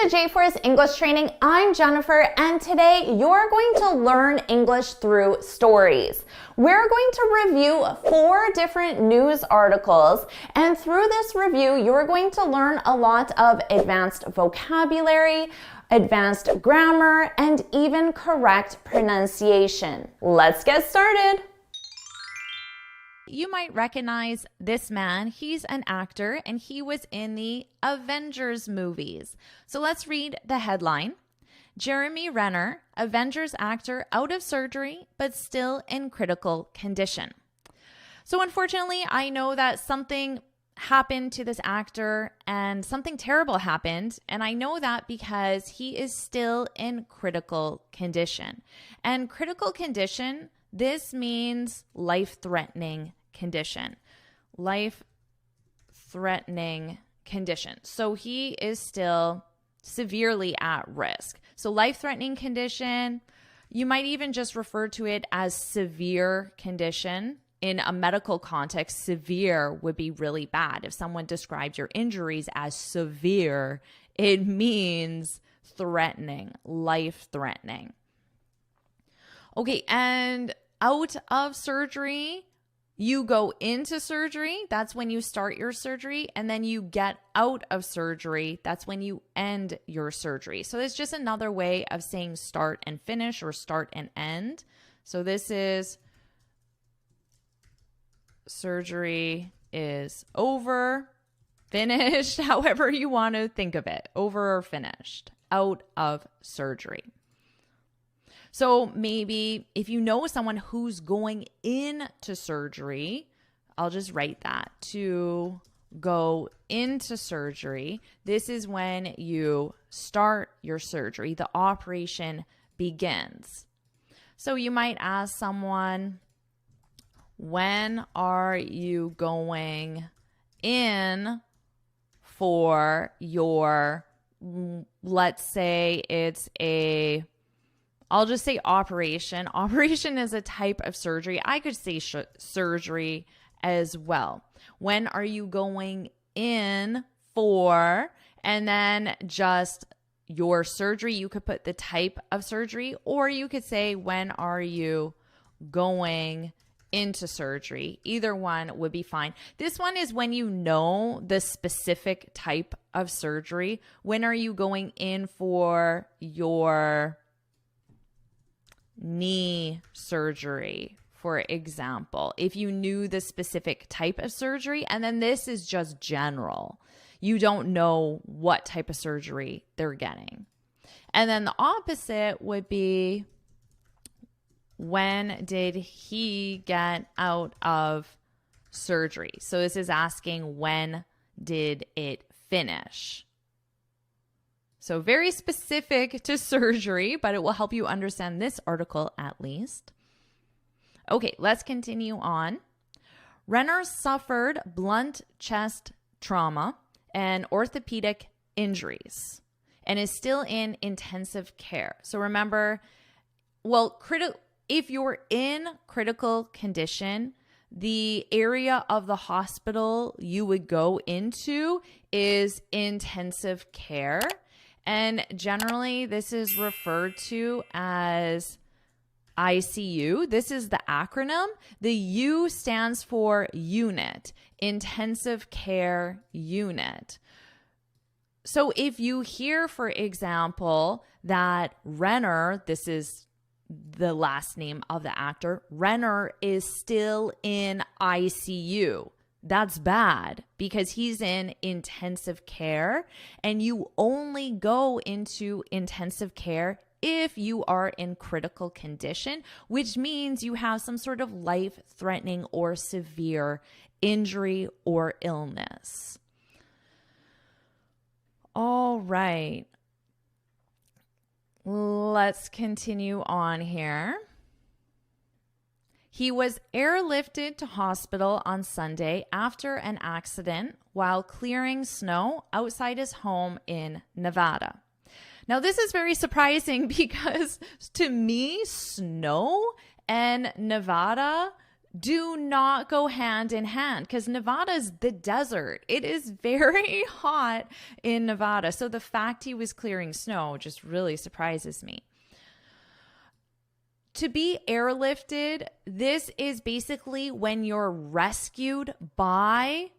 to JForrest English Training. I'm Jennifer, and today you're going to learn English through stories. We're going to review 4 different news articles, and through this review, you're going to learn a lot of advanced vocabulary, advanced grammar, and even correct pronunciation. Let's get started. You might recognize this man. He's an actor and he was in the Avengers movies. So let's read the headline. Jeremy Renner, Avengers actor out of surgery but still in critical condition. So unfortunately, I know that something happened to this actor and something terrible happened, and I know that because he is still in critical condition. And critical condition, this means life-threatening condition. Life-threatening condition. So he is still severely at risk. So life-threatening condition, you might even just refer to it as severe condition. In a medical context, severe would be really bad. If someone described your injuries as severe, it means threatening, life-threatening. Okay, and out of surgery, you go into surgery. That's when you start your surgery. And then you get out of surgery. That's when you end your surgery. So it's just another way of saying start and finish or start and end. So this is surgery is over, finished, however you want to think of it. Over or finished, out of surgery. So maybe if you know someone who's going into surgery, I'll just write that, to go into surgery. This is when you start your surgery. The operation begins. So you might ask someone, when are you going in for your, let's say it's I'll just say operation. Operation is a type of surgery. I could say surgery as well. When are you going in for, and then just your surgery? You could put the type of surgery, or you could say, when are you going into surgery? Either one would be fine. This one is when you know the specific type of surgery. When are you going in for your knee surgery, for example, if you knew the specific type of surgery, and then this is just general. You don't know what type of surgery they're getting. And then the opposite would be, when did he get out of surgery? So this is asking, when did it finish? So very specific to surgery, but it will help you understand this article at least. Okay, let's continue on. Renner suffered blunt chest trauma and orthopedic injuries and is still in intensive care. So remember, if you're in critical condition, the area of the hospital you would go into is intensive care. And generally, this is referred to as ICU. This is the acronym. The U stands for unit, intensive care unit. So if you hear, for example, that Renner, this is the last name of the actor, Renner is still in ICU. That's bad because he's in intensive care, and you only go into intensive care if you are in critical condition, which means you have some sort of life-threatening or severe injury or illness. All right. Let's continue on here. He was airlifted to hospital on Sunday after an accident while clearing snow outside his home in Nevada. Now, this is very surprising because to me, snow and Nevada do not go hand in hand because Nevada's the desert. It is very hot in Nevada. So the fact he was clearing snow just really surprises me. To be airlifted, this is basically when you're rescued by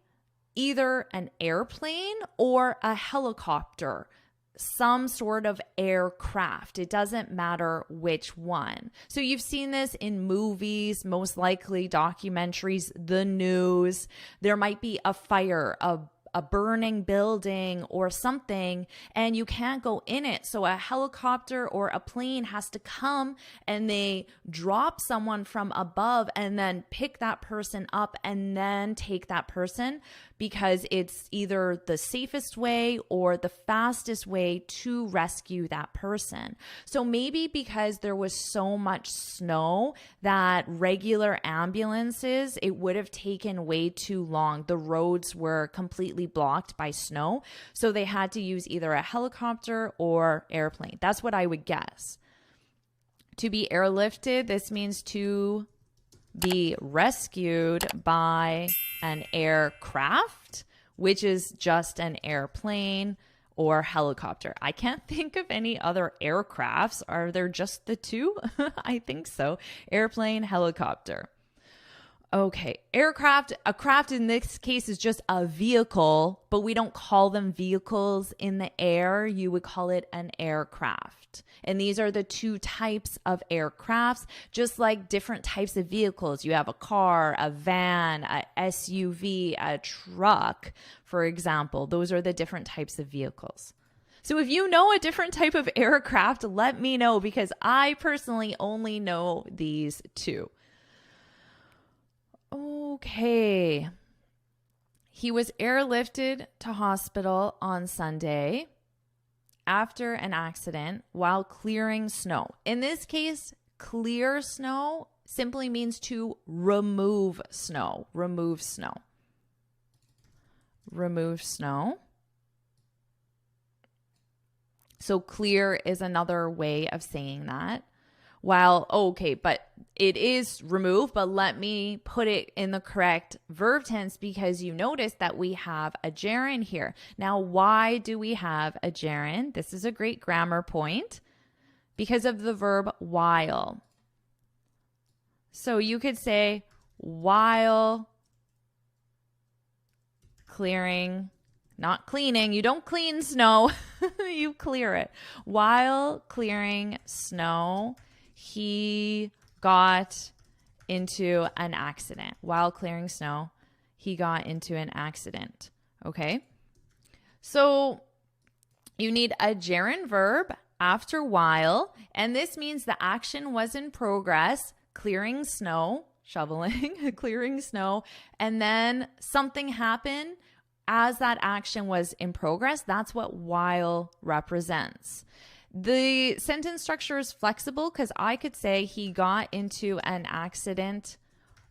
either an airplane or a helicopter, some sort of aircraft. It doesn't matter which one. So you've seen this in movies, most likely documentaries, the news. There might be a fire, a burning building or something, and you can't go in it. So a helicopter or a plane has to come and they drop someone from above and then pick that person up and then take that person, because it's either the safest way or the fastest way to rescue that person. So maybe because there was so much snow that regular ambulances, it would have taken way too long. The roads were completely blocked by snow. So they had to use either a helicopter or airplane. That's what I would guess. To be airlifted, this means to be rescued by an aircraft, which is just an airplane or helicopter. I can't think of any other aircrafts. Are there just the two? I think so. Airplane, helicopter. Okay, aircraft, a craft in this case is just a vehicle, but we don't call them vehicles in the air. You would call it an aircraft. And these are the two types of aircrafts, just like different types of vehicles. You have a car, a van, a SUV, a truck, for example. Those are the different types of vehicles. So if you know a different type of aircraft, let me know, because I personally only know these two. Okay. He was airlifted to hospital on Sunday after an accident while clearing snow. In this case, clear snow simply means to remove snow. Remove snow. Remove snow. So clear is another way of saying that. While, okay, but it is remove, but let me put it in the correct verb tense, because you notice that we have a gerund here. Now, why do we have a gerund? This is a great grammar point. Because of the verb while. So you could say while clearing, not cleaning. You don't clean snow, you clear it. While clearing snow, he got into an accident. While clearing snow, he got into an accident. Okay? So you need a gerund verb after while, and this means the action was in progress, clearing snow, shoveling, clearing snow, and then something happened as that action was in progress. That's what while represents. The sentence structure is flexible because I could say he got into an accident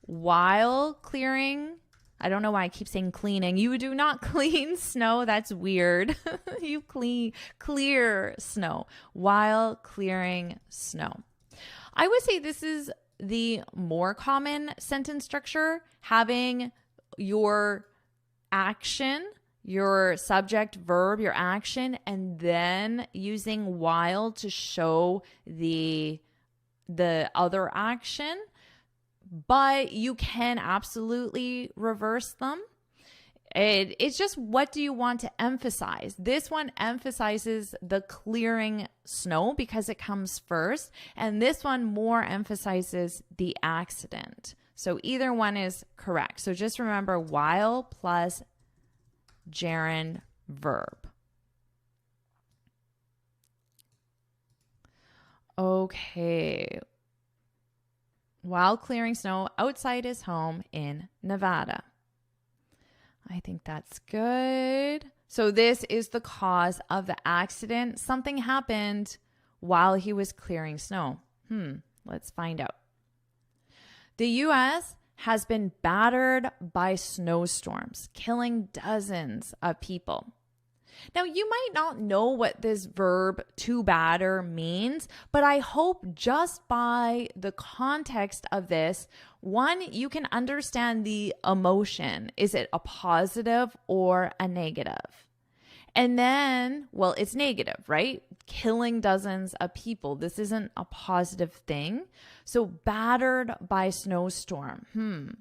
while clearing. I don't know why I keep saying cleaning. You do not clean snow. That's weird. You clear snow while clearing snow. I would say this is the more common sentence structure, having your action, your subject, verb, your action, and then using while to show the other action. But you can absolutely reverse them. It's just, what do you want to emphasize? This one emphasizes the clearing snow because it comes first, and this one more emphasizes the accident. So either one is correct. So just remember while plus gerund verb. Okay. While clearing snow outside his home in Nevada. I think that's good. So this is the cause of the accident. Something happened while he was clearing snow. Let's find out. The U.S. has been battered by snowstorms, killing dozens of people. Now, you might not know what this verb to batter means, but I hope just by the context of this, one, you can understand the emotion. Is it a positive or a negative? And then, well, it's negative, right? Killing dozens of people. This isn't a positive thing. So battered by snowstorm.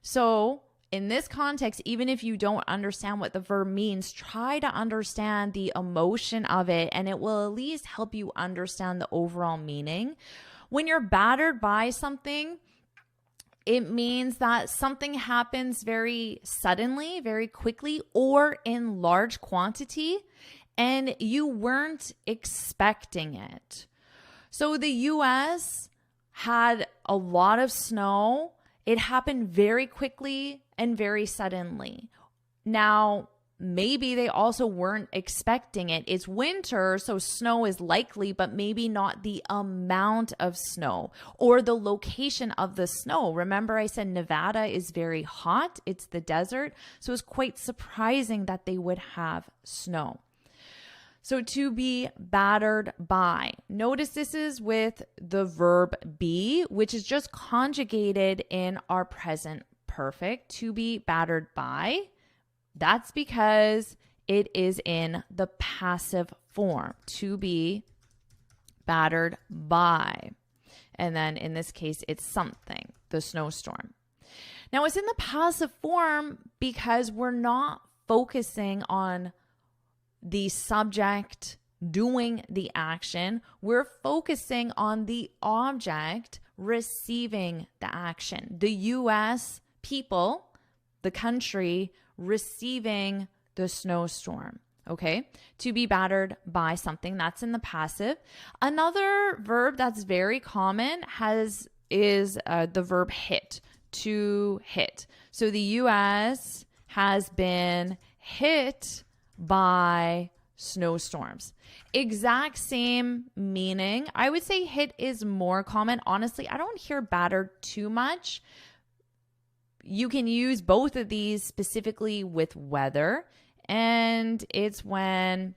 So in this context, even if you don't understand what the verb means, try to understand the emotion of it, and it will at least help you understand the overall meaning. When you're battered by something, it means that something happens very suddenly, very quickly, or in large quantity, and you weren't expecting it. So the US had a lot of snow. It happened very quickly and very suddenly. Now, maybe they also weren't expecting it. It's winter, so snow is likely, but maybe not the amount of snow or the location of the snow. Remember, I said Nevada is very hot. It's the desert. So it's quite surprising that they would have snow. So to be battered by. Notice this is with the verb be, which is just conjugated in our present perfect. To be battered by. That's because it is in the passive form. To be battered by. And then in this case, it's something, the snowstorm. Now it's in the passive form because we're not focusing on the subject doing the action. We're focusing on the object receiving the action. The US people, the country, receiving the snowstorm. Okay, to be battered by something, that's in the passive. Another verb that's very common is the verb hit, to hit. So the US has been hit by snowstorms. Exact same meaning. I would say hit is more common. Honestly, I don't hear battered too much. You can use both of these specifically with weather, and it's when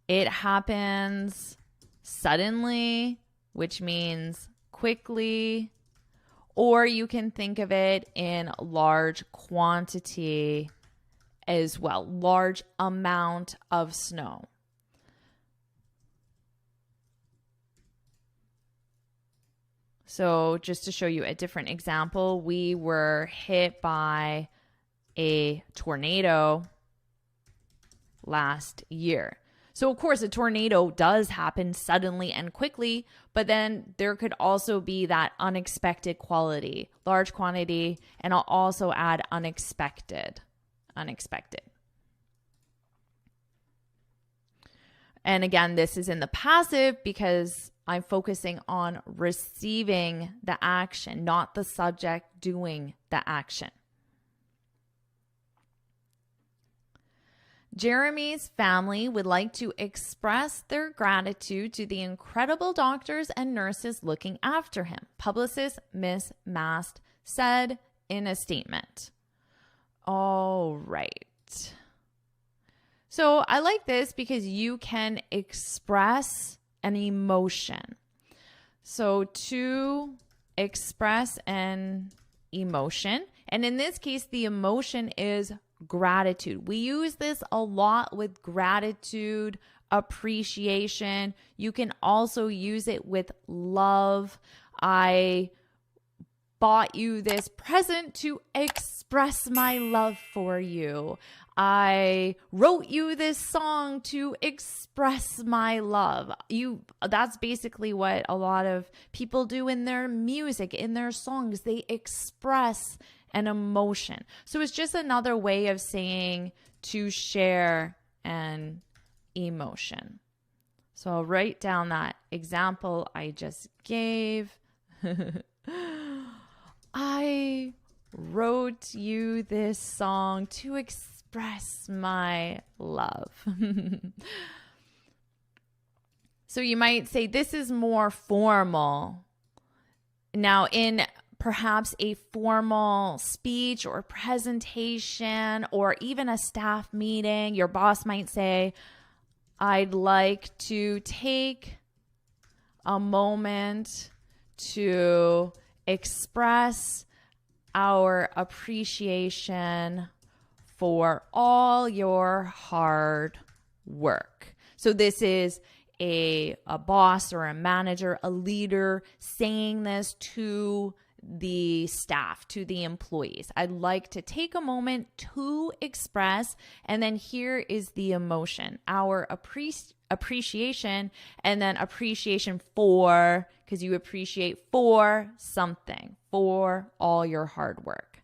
it happens suddenly, which means quickly, or you can think of it in large quantity as well, large amount of snow. So just to show you a different example, we were hit by a tornado last year. So of course, a tornado does happen suddenly and quickly, but then there could also be that unexpected quality, large quantity, and I'll also add unexpected. And again, this is in the passive because I'm focusing on receiving the action, not the subject doing the action. Jeremy's family would like to express their gratitude to the incredible doctors and nurses looking after him, publicist Miss Mast said in a statement. All right. So I like this because you can express an emotion. So to express an emotion, and in this case, the emotion is gratitude. We use this a lot with gratitude, appreciation. You can also use it with love. I bought you this present to express my love for you. I wrote you this song to express my love. That's basically what a lot of people do in their music, in their songs. They express an emotion. So it's just another way of saying to share an emotion. So I'll write down that example I just gave. I wrote you this song to express my love. So you might say this is more formal. Now in perhaps a formal speech or presentation or even a staff meeting, your boss might say, I'd like to take a moment to express our appreciation for all your hard work. So this is a boss or a manager, a leader saying this to the staff, to the employees. I'd like to take a moment to express, and then here is the emotion, our appreciation, and then appreciation for, because you appreciate for something, for all your hard work.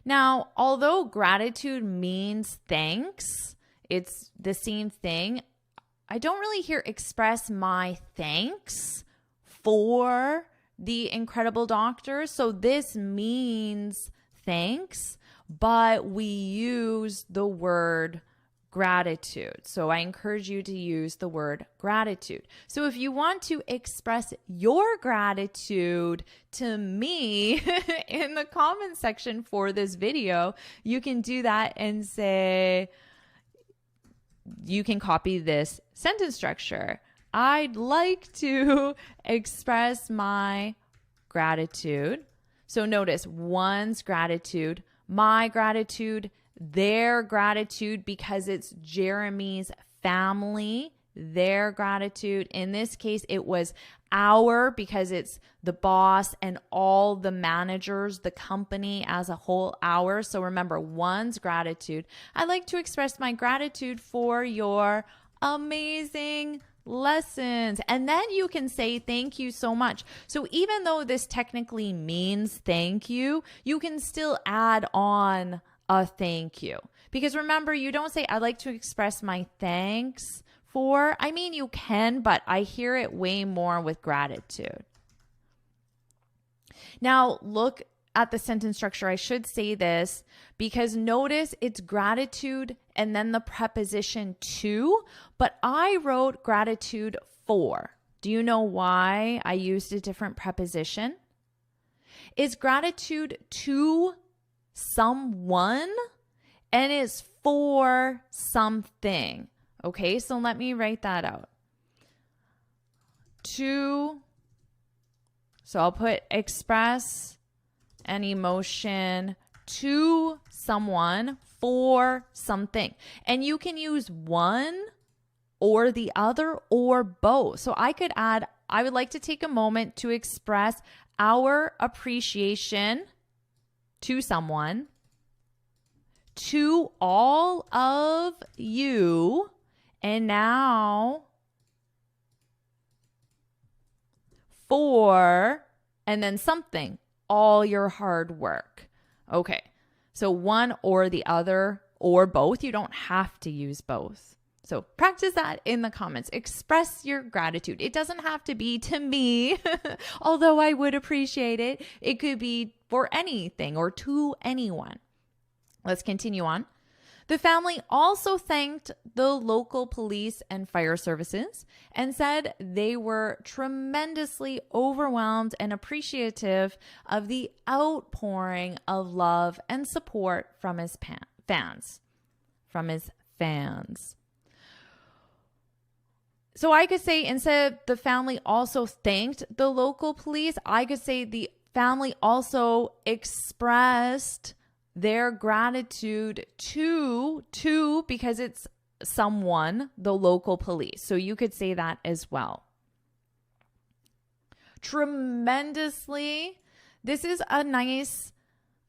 Now, although gratitude means thanks, it's the same thing, I don't really hear express my thanks for the incredible doctor. So this means thanks, but we use the word gratitude. So I encourage you to use the word gratitude. So if you want to express your gratitude to me in the comment section for this video, you can do that and say, you can copy this sentence structure. I'd like to express my gratitude. So notice one's gratitude, my gratitude, their gratitude, because it's Jeremy's family, their gratitude. In this case, it was our, because it's the boss and all the managers, the company as a whole, our. So remember, one's gratitude. I'd like to express my gratitude for your amazing lessons. And then you can say thank you so much. So even though this technically means thank you, you can still add on a thank you. Because remember, you don't say I'd like to express my thanks for. I mean, you can, but I hear it way more with gratitude. Now, look at the sentence structure. I should say this because notice it's gratitude and then the preposition to, but I wrote gratitude for. Do you know why I used a different preposition? Is gratitude to someone and is for something. Okay, so let me write that out. To, so I'll put express an emotion to someone for something. And you can use one or the other or both. So I could add, I would like to take a moment to express our appreciation to someone, to all of you, and now for, and then something, all your hard work. Okay, so one or the other or both. You don't have to use both. So practice that in the comments. Express your gratitude. It doesn't have to be to me, although I would appreciate it. It could be for anything or to anyone. Let's continue on. The family also thanked the local police and fire services and said they were tremendously overwhelmed and appreciative of the outpouring of love and support from his fans. So I could say, instead of the family also thanked the local police, I could say the family also expressed their gratitude to, because it's someone, the local police. So you could say that as well. Tremendously. This is a nice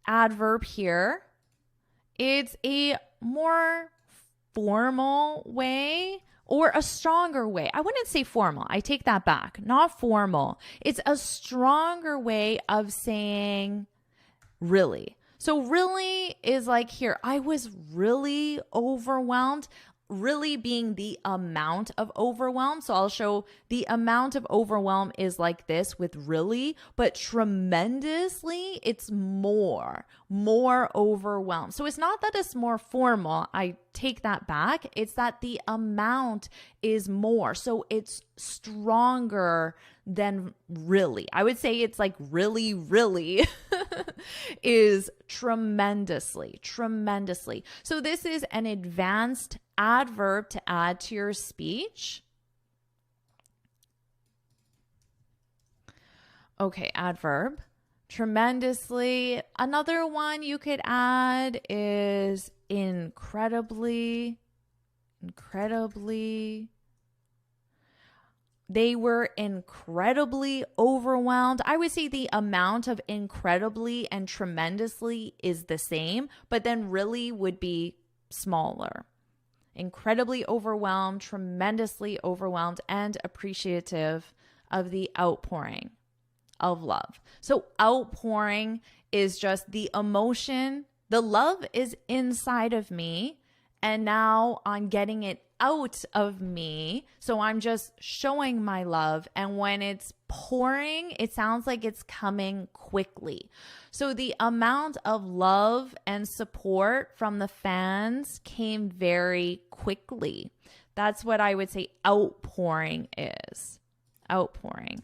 adverb here. It's a more formal way or a stronger way. I wouldn't say formal. I take that back. Not formal. It's a stronger way of saying really. So really is like here, I was really overwhelmed. really being the amount of overwhelm. So I'll show the amount of overwhelm is like this with really, but tremendously, it's more overwhelmed. So it's not that it's more formal. I take that back. It's that the amount is more. So it's stronger than really. I would say it's like really, really is tremendously. So this is an advanced adverb to add to your speech. Okay, adverb. Tremendously. Another one you could add is incredibly. They were incredibly overwhelmed. I would say the amount of incredibly and tremendously is the same, but then really would be smaller. Incredibly overwhelmed, tremendously overwhelmed, and appreciative of the outpouring of love. So outpouring is just the emotion. The love is inside of me, and now I'm getting it out of me. So I'm just showing my love. And when it's pouring, it sounds like it's coming quickly. So the amount of love and support from the fans came very quickly. That's what I would say outpouring is. Outpouring.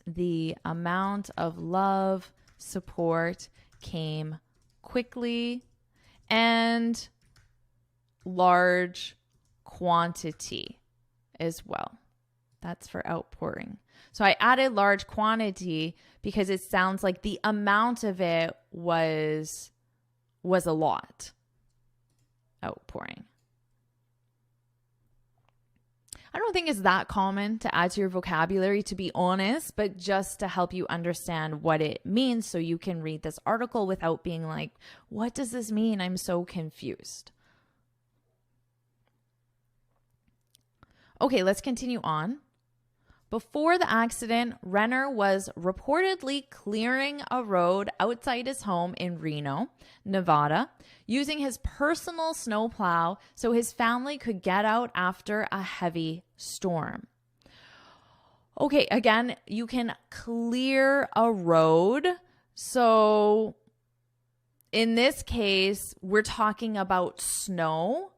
The amount of love, support came quickly, and large quantity as well. That's for outpouring. So I added large quantity because it sounds like the amount of it was a lot. Outpouring. I don't think it's that common to add to your vocabulary, to be honest, but just to help you understand what it means so you can read this article without being like, what does this mean? I'm so confused. Okay, let's continue on. Before the accident, Renner was reportedly clearing a road outside his home in Reno, Nevada, using his personal snowplow so his family could get out after a heavy storm. Okay, again, you can clear a road. So in this case, we're talking about snow.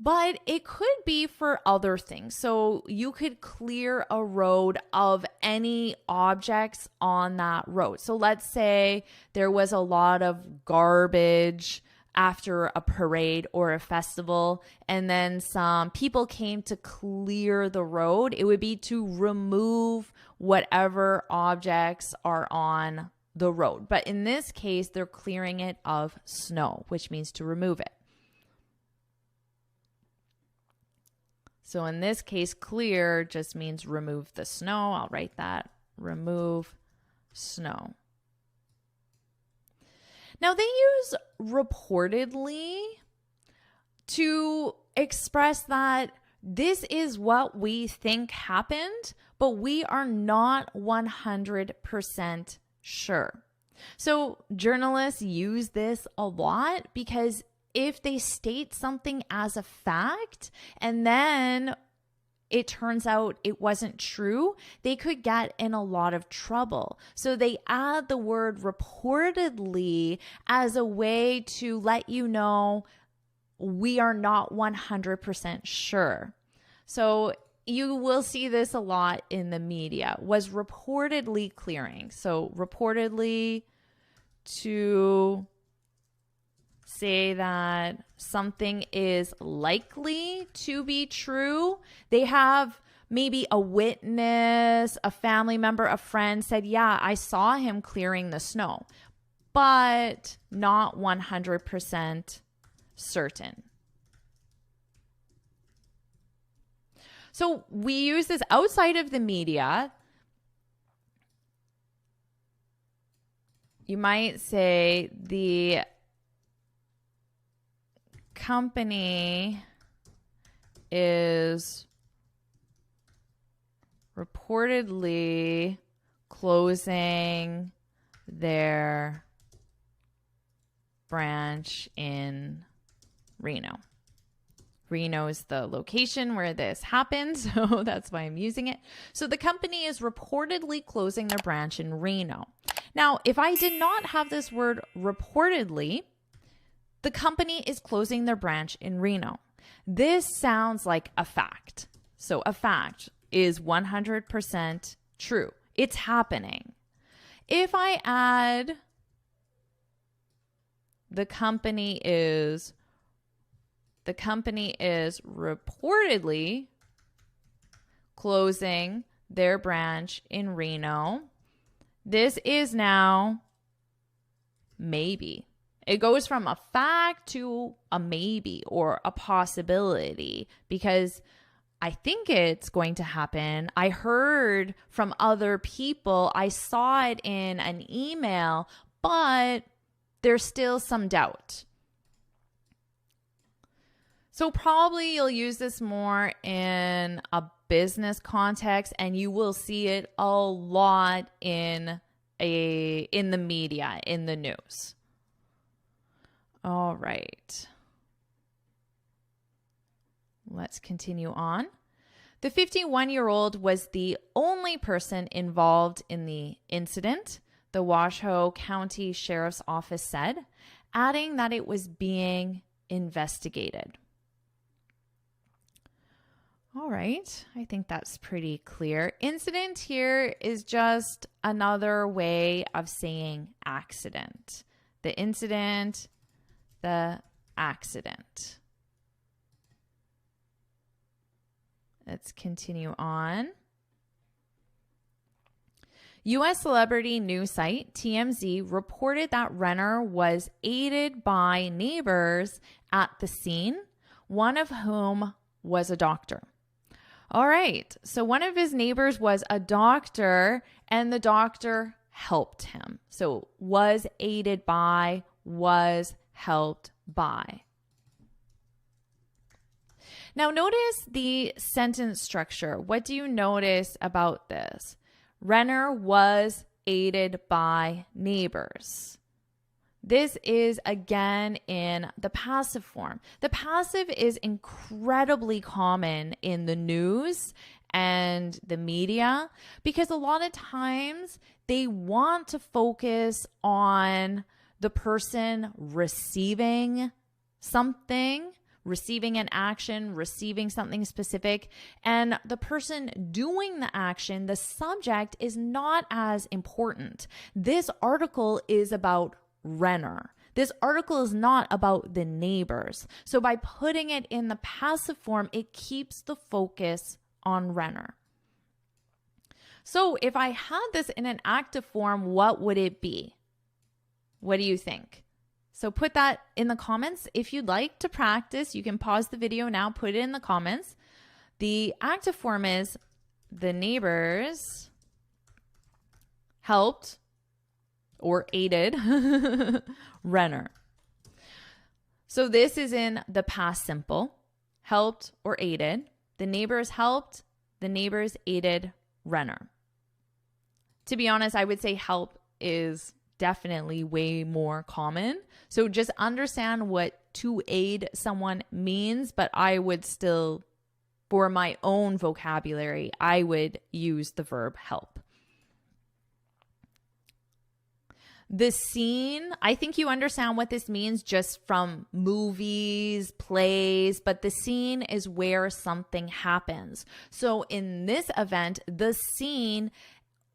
But it could be for other things. So you could clear a road of any objects on that road. So let's say there was a lot of garbage after a parade or a festival, and then some people came to clear the road. It would be to remove whatever objects are on the road. But in this case, they're clearing it of snow, which means to remove it. So in this case, clear just means remove the snow. I'll write that. Remove snow. Now they use reportedly to express that this is what we think happened, but we are not 100% sure. So journalists use this a lot because if they state something as a fact and then it turns out it wasn't true, they could get in a lot of trouble. So they add the word reportedly as a way to let you know we are not 100% sure. So you will see this a lot in the media, was reportedly clearing. So reportedly to say that something is likely to be true. They have maybe a witness, a family member, a friend said, yeah, I saw him clearing the snow, but not 100% certain. So we use this outside of the media. You might say the company is reportedly closing their branch in Reno, Reno is the location where this happened, so that's why I'm using it. So the company is reportedly closing their branch in Reno. Now, if I did not have this word reportedly, the company is closing their branch in Reno. This sounds like a fact. So a fact is 100% true. It's happening. If I add the company is reportedly closing their branch in Reno, this is now maybe. It goes from a fact to a maybe or a possibility because I think it's going to happen. I heard from other people. I saw it in an email, but there's still some doubt. So probably you'll use this more in a business context, and you will see it a lot in the media, in the news. All right. Let's continue on. The 51-year-old was the only person involved in the incident, the Washoe County Sheriff's Office said, adding that it was being investigated. All right, I think that's pretty clear. Incident here is just another way of saying accident. The incident, the accident. Let's continue on. U.S. celebrity news site TMZ reported that Renner was aided by neighbors at the scene, one of whom was a doctor. All right, so one of his neighbors was a doctor, and the doctor helped him. So was aided by, was helped by. Now notice the sentence structure. What do you notice about this? Renner was aided by neighbors. This is again in the passive form. The passive is incredibly common in the news and the media because a lot of times they want to focus on the person receiving something, receiving an action, receiving something specific, and the person doing the action, the subject, is not as important. This article is about Renner. This article is not about the neighbors. So by putting it in the passive form, it keeps the focus on Renner. So if I had this in an active form, what would it be? What do you think? So put that in the comments. If you'd like to practice, you can pause the video now, put it in the comments. The active form is the neighbors helped or aided Renner. So this is in the past simple, helped or aided. The neighbors helped, the neighbors aided Renner. To be honest, I would say help is definitely way more common. So just understand what to aid someone means, but I would still, for my own vocabulary, I would use the verb help. The scene, I think you understand what this means just from movies, plays, but the scene is where something happens. So in this event, the scene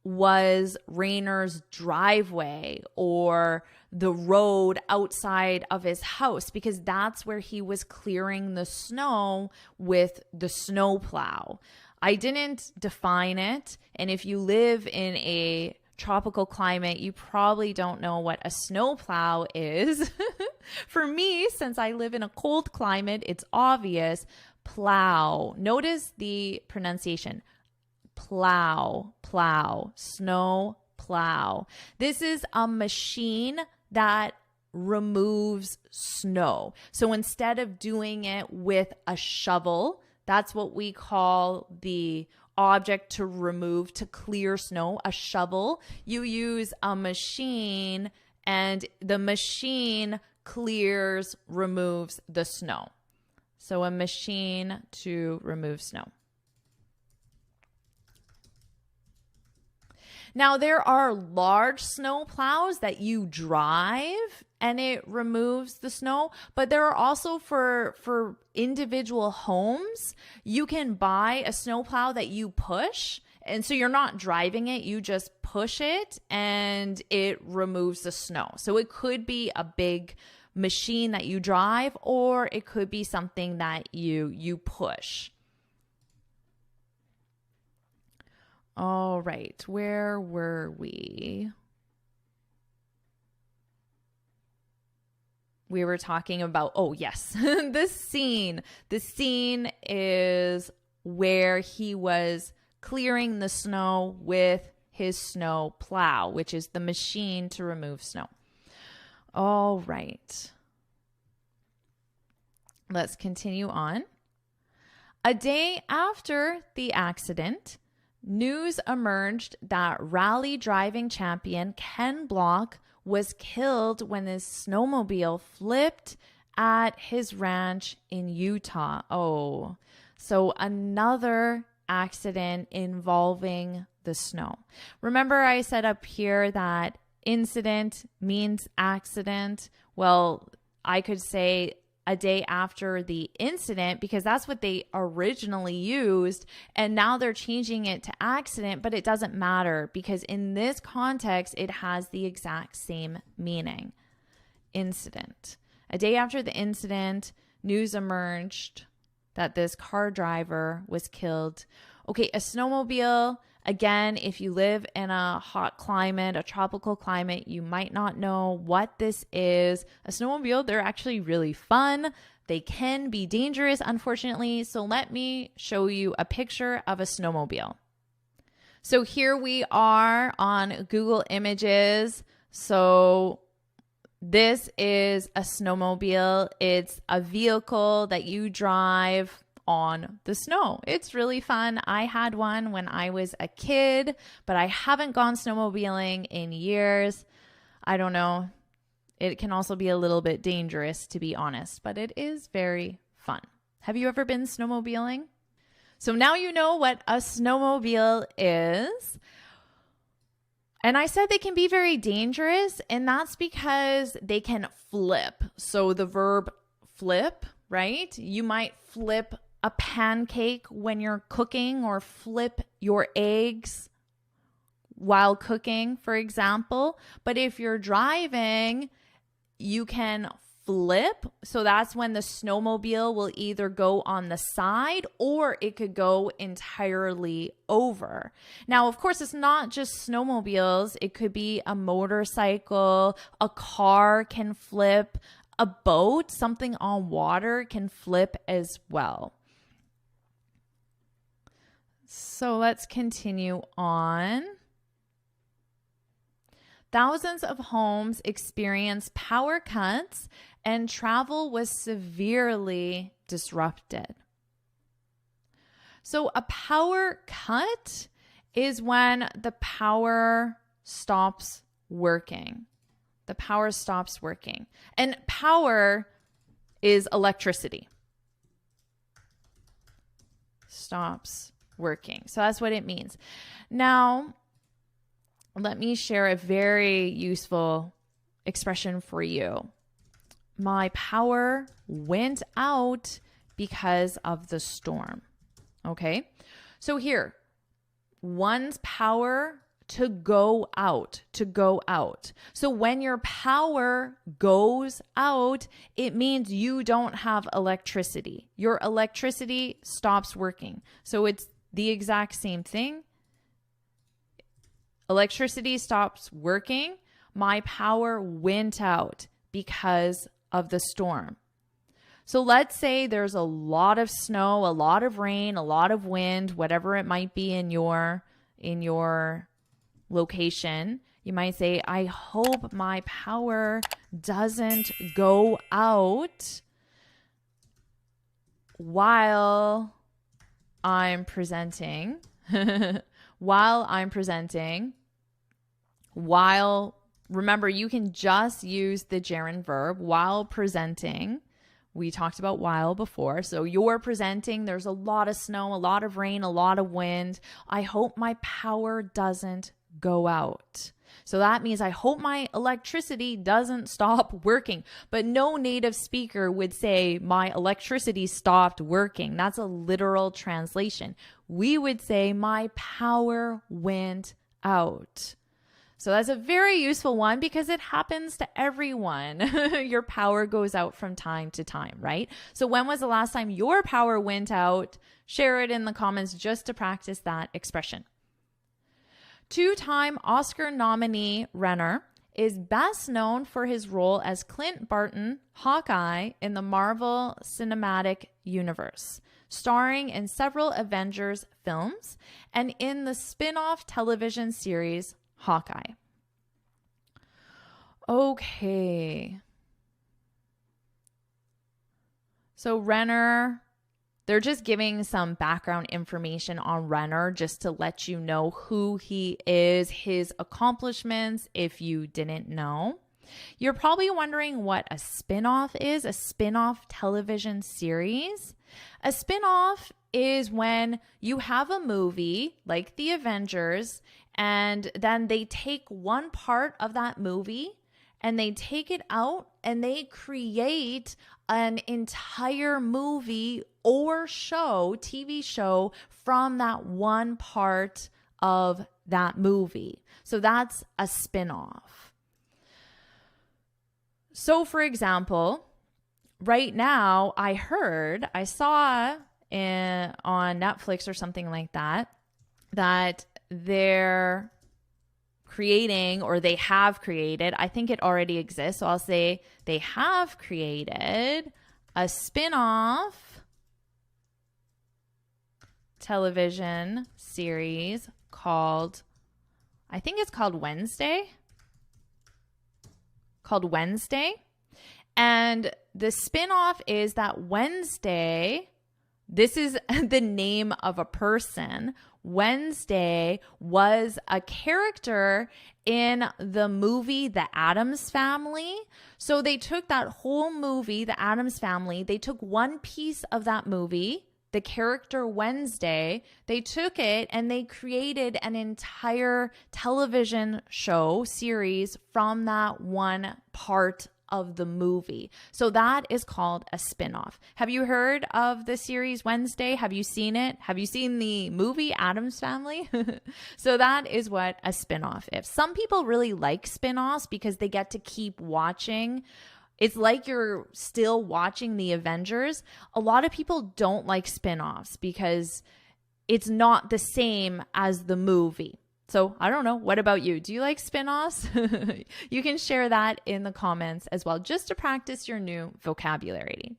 was Rayner's driveway or the road outside of his house because that's where he was clearing the snow with the snowplow. I didn't define it, and if you live in a tropical climate, you probably don't know what a snowplow is. For me, since I live in a cold climate, it's obvious. Plow. Notice the pronunciation. Plow, plow, snow plow. This is a machine that removes snow. So instead of doing it with a shovel, that's what we call the object to remove, to clear snow, a shovel. You use a machine and the machine clears, removes the snow. So a machine to remove snow. Now, there are large snow plows that you drive and it removes the snow, but there are also for individual homes, you can buy a snow plow that you push. And so you're not driving it, you just push it and it removes the snow. So it could be a big machine that you drive, or it could be something that you push. All right, where were we? We were talking about, oh yes, this scene. The scene is where he was clearing the snow with his snow plow, which is the machine to remove snow. All right. Let's continue on. A day after the accident, news emerged that rally driving champion Ken Block was killed when his snowmobile flipped at his ranch in Utah. Oh, so another accident involving the snow. Remember I said up here that incident means accident? Well, I could say a day after the incident because that's what they originally used, and now they're changing it to accident, but it doesn't matter because in this context it has the exact same meaning. Incident. A day after the incident, news emerged that this car driver was killed. Okay, a snowmobile, again, if you live in a hot climate, a tropical climate, you might not know what this is. A snowmobile, they're actually really fun. They can be dangerous, unfortunately. So let me show you a picture of a snowmobile. So here we are on Google Images. So this is a snowmobile. It's a vehicle that you drive on the snow. It's really fun. I had one when I was a kid, but I haven't gone snowmobiling in years. I don't know. It can also be a little bit dangerous, to be honest, but it is very fun. Have you ever been snowmobiling? So now you know what a snowmobile is. And I said they can be very dangerous, and that's because they can flip. So the verb flip, right? You might flip a pancake when you're cooking, or flip your eggs while cooking, for example. But if you're driving, you can flip. So that's when the snowmobile will either go on the side or it could go entirely over. Now, of course, it's not just snowmobiles. It could be a motorcycle, a car can flip, a boat, something on water can flip as well. So let's continue on. Thousands of homes experienced power cuts and travel was severely disrupted. So a power cut is when the power stops working. The power stops working. And power is electricity. Stops working. So that's what it means. Now, let me share a very useful expression for you. My power went out because of the storm. Okay? So here, one's power to go out, to go out. So when your power goes out, it means you don't have electricity. Your electricity stops working. So it's the exact same thing. Electricity stops working. My power went out because of the storm. So let's say there's a lot of snow, a lot of rain, a lot of wind, whatever it might be in your location. You might say, I hope my power doesn't go out while I'm presenting. Remember, you can just use the gerund verb while presenting, we talked about while before. So you're presenting, there's a lot of snow, a lot of rain, a lot of wind. I hope my power doesn't go out. So that means I hope my electricity doesn't stop working. But no native speaker would say my electricity stopped working. That's a literal translation. We would say my power went out. So that's a very useful one because it happens to everyone. Your power goes out from time to time, right? So when was the last time your power went out? Share it in the comments just to practice that expression. Two-time Oscar nominee Renner is best known for his role as Clint Barton, Hawkeye, in the Marvel Cinematic Universe, starring in several Avengers films and in the spin-off television series Hawkeye. Okay. So Renner, they're just giving some background information on Renner just to let you know who he is, his accomplishments, if you didn't know. You're probably wondering what a spin-off is, a spin-off television series. A spin-off is when you have a movie like The Avengers, and then they take one part of that movie and they take it out and they create an entire movie or show, TV show, from that one part of that movie. So that's a spin-off. So for example, right now I saw on Netflix or something like that, that they're creating, or they have created, I think it already exists, so I'll say they have created a spin-off television series called, I think it's called Wednesday. And the spin-off is that Wednesday, this is the name of a person. Wednesday was a character in the movie The Addams Family. So they took that whole movie, The Addams Family, they took one piece of that movie, the character Wednesday, they took it and they created an entire television show series from that one part of the movie. So that is called a spin-off. Have you heard of the series Wednesday? Have you seen it? Have you seen the movie Addams Family? So that is what a spin-off is. Some people really like spin-offs because they get to keep watching. It's like you're still watching the Avengers. A lot of people don't like spin-offs because it's not the same as the movie. So I don't know. What about you? Do you like spin-offs? You can share that in the comments as well, just to practice your new vocabulary.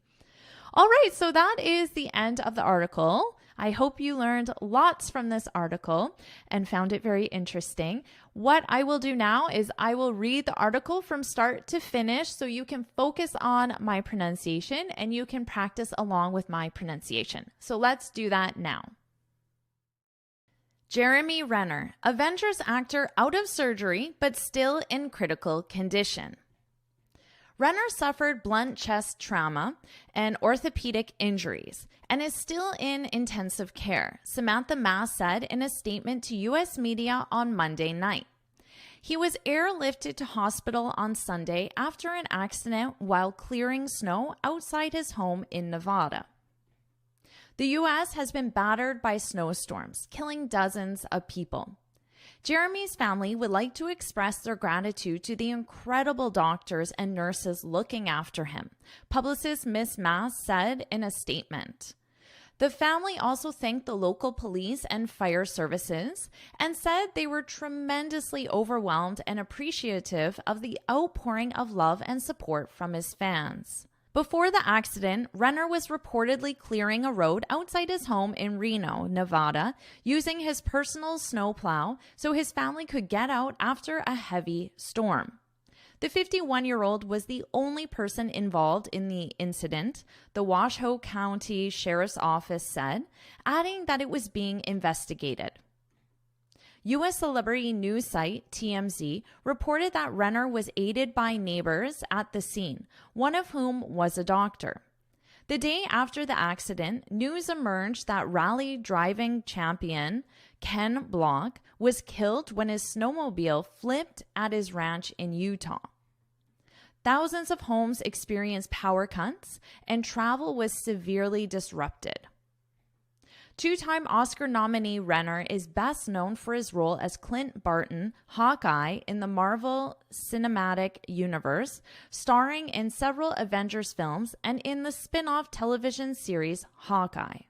All right, so that is the end of the article. I hope you learned lots from this article and found it very interesting. What I will do now is I will read the article from start to finish so you can focus on my pronunciation and you can practice along with my pronunciation. So let's do that now. Jeremy Renner, Avengers actor out of surgery but still in critical condition. Renner suffered blunt chest trauma and orthopedic injuries and is still in intensive care, Samantha Mass said in a statement to U.S. media on Monday night. He was airlifted to hospital on Sunday after an accident while clearing snow outside his home in Nevada. The U.S. has been battered by snowstorms, killing dozens of people. Jeremy's family would like to express their gratitude to the incredible doctors and nurses looking after him, publicist Miss Mass said in a statement. The family also thanked the local police and fire services and said they were tremendously overwhelmed and appreciative of the outpouring of love and support from his fans. Before the accident, Renner was reportedly clearing a road outside his home in Reno, Nevada, using his personal snowplow so his family could get out after a heavy storm. The 51-year-old was the only person involved in the incident, the Washoe County Sheriff's Office said, adding that it was being investigated. U.S. celebrity news site TMZ reported that Renner was aided by neighbors at the scene, one of whom was a doctor. The day after the accident, news emerged that rally driving champion Ken Block was killed when his snowmobile flipped at his ranch in Utah. Thousands of homes experienced power cuts, and travel was severely disrupted. Two-time Oscar nominee Renner is best known for his role as Clint Barton, Hawkeye, in the Marvel Cinematic Universe, starring in several Avengers films and in the spin-off television series Hawkeye.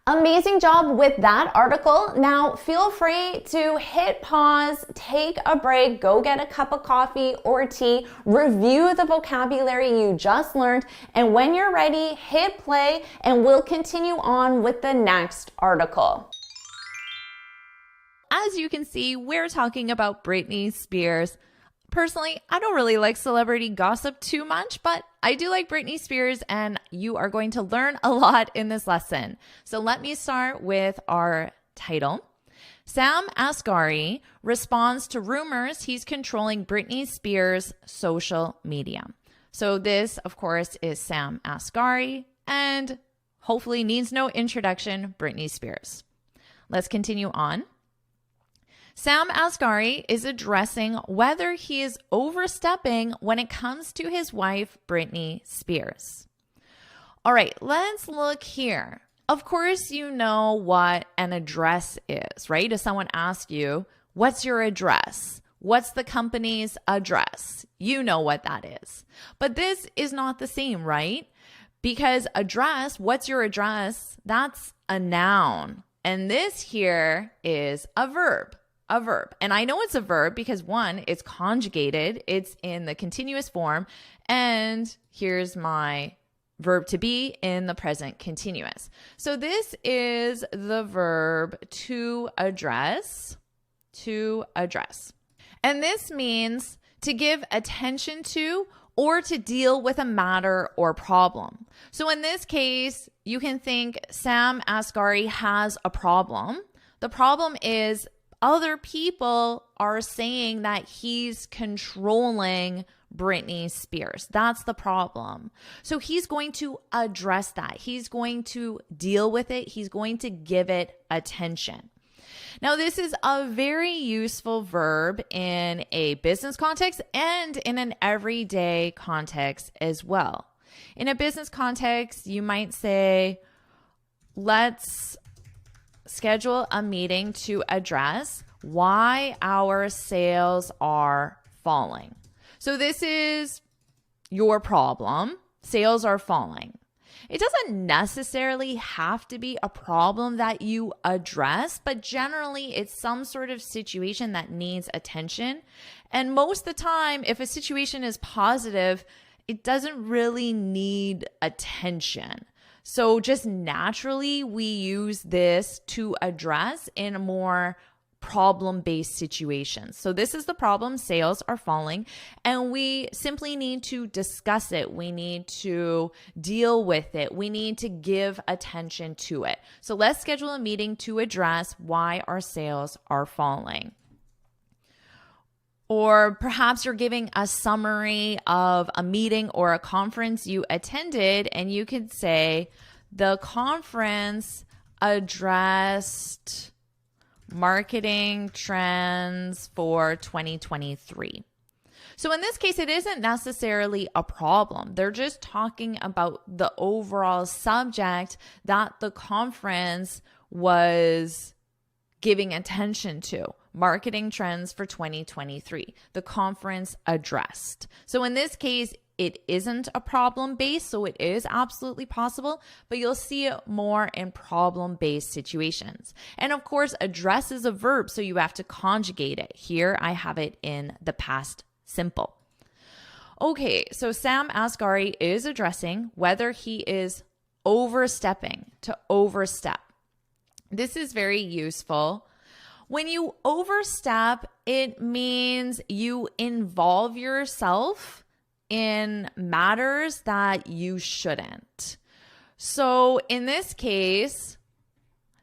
Amazing job with that article. Now feel free to hit pause, take a break, go get a cup of coffee or tea, review the vocabulary you just learned, and when you're ready, hit play and we'll continue on with the next article. As you can see, we're talking about Britney Spears. Personally, I don't really like celebrity gossip too much, but I do like Britney Spears, and you are going to learn a lot in this lesson. So let me start with our title. Sam Asghari responds to rumors he's controlling Britney Spears' social media. So this, of course, is Sam Asghari, and hopefully needs no introduction, Britney Spears. Let's continue on. Sam Asghari is addressing whether he is overstepping when it comes to his wife, Britney Spears. All right, let's look here. Of course, you know what an address is, right? If someone asks you, what's your address? What's the company's address? You know what that is. But this is not the same, right? Because address, what's your address? That's a noun. And this here is a verb. A verb. And I know it's a verb because one, it's conjugated, it's in the continuous form, and here's my verb to be in the present continuous. So this is the verb to address, to address. And this means to give attention to or to deal with a matter or problem. So in this case, you can think Sam Asghari has a problem. The problem is other people are saying that he's controlling Britney Spears. That's the problem. So he's going to address that. He's going to deal with it. He's going to give it attention. Now, this is a very useful verb in a business context and in an everyday context as well. In a business context, you might say, let's schedule a meeting to address why our sales are falling. So this is your problem. Sales are falling. It doesn't necessarily have to be a problem that you address, but generally it's some sort of situation that needs attention. And most of the time, if a situation is positive, it doesn't really need attention. So just naturally, we use this to address in a more problem-based situations. So this is the problem, sales are falling, and we simply need to discuss it. We need to deal with it. We need to give attention to it. So let's schedule a meeting to address why our sales are falling. Or perhaps you're giving a summary of a meeting or a conference you attended, and you could say, the conference addressed marketing trends for 2023. So in this case, it isn't necessarily a problem. They're just talking about the overall subject that the conference was giving attention to. Marketing trends for 2023. The conference addressed. So in this case, it isn't a problem-based, so it is absolutely possible, but you'll see it more in problem-based situations. And of course, address is a verb, so you have to conjugate it. Here, I have it in the past simple. Okay, so Sam Asghari is addressing whether he is overstepping, to overstep. This is very useful. When you overstep, it means you involve yourself in matters that you shouldn't. So in this case,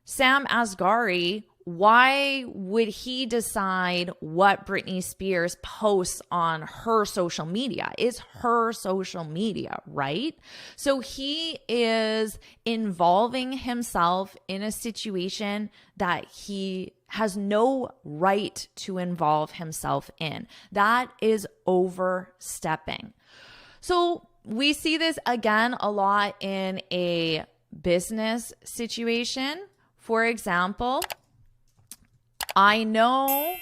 Sam Asghari why would he decide what Britney Spears posts on her social media? It's her social media, right? So he is involving himself in a situation that he has no right to involve himself in. That is overstepping. So we see this again a lot in a business situation. For example, I know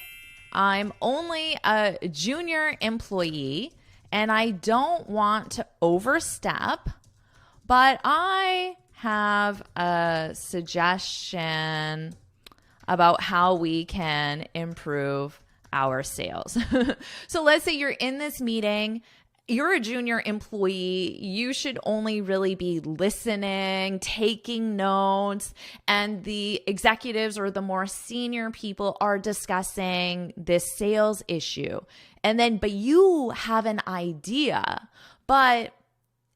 I'm only a junior employee and I don't want to overstep, but I have a suggestion about how we can improve our sales. So let's say you're in this meeting. You're a junior employee. You should only really be listening, taking notes, and the executives or the more senior people are discussing this sales issue. But you have an idea, but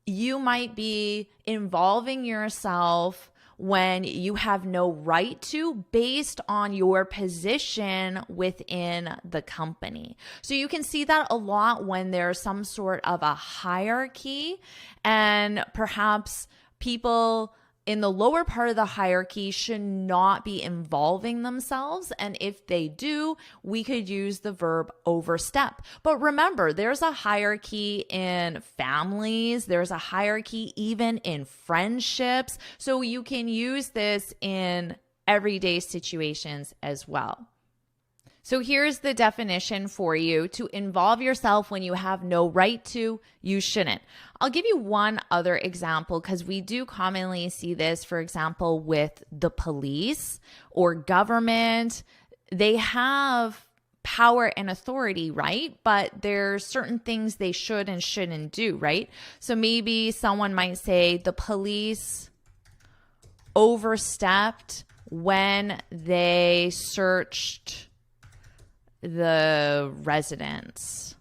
you might be involving yourself when you have no right to, based on your position within the company. So you can see that a lot when there's some sort of a hierarchy, and perhaps people in the lower part of the hierarchy should not be involving themselves. And if they do, we could use the verb overstep. But remember, there's a hierarchy in families. There's a hierarchy even in friendships. So you can use this in everyday situations as well. So here's the definition for you: to involve yourself when you have no right to, you shouldn't. I'll give you one other example because we do commonly see this, for example, with the police or government. They have power and authority, right? But there's certain things they should and shouldn't do, right? So maybe someone might say the police overstepped when they searched the residence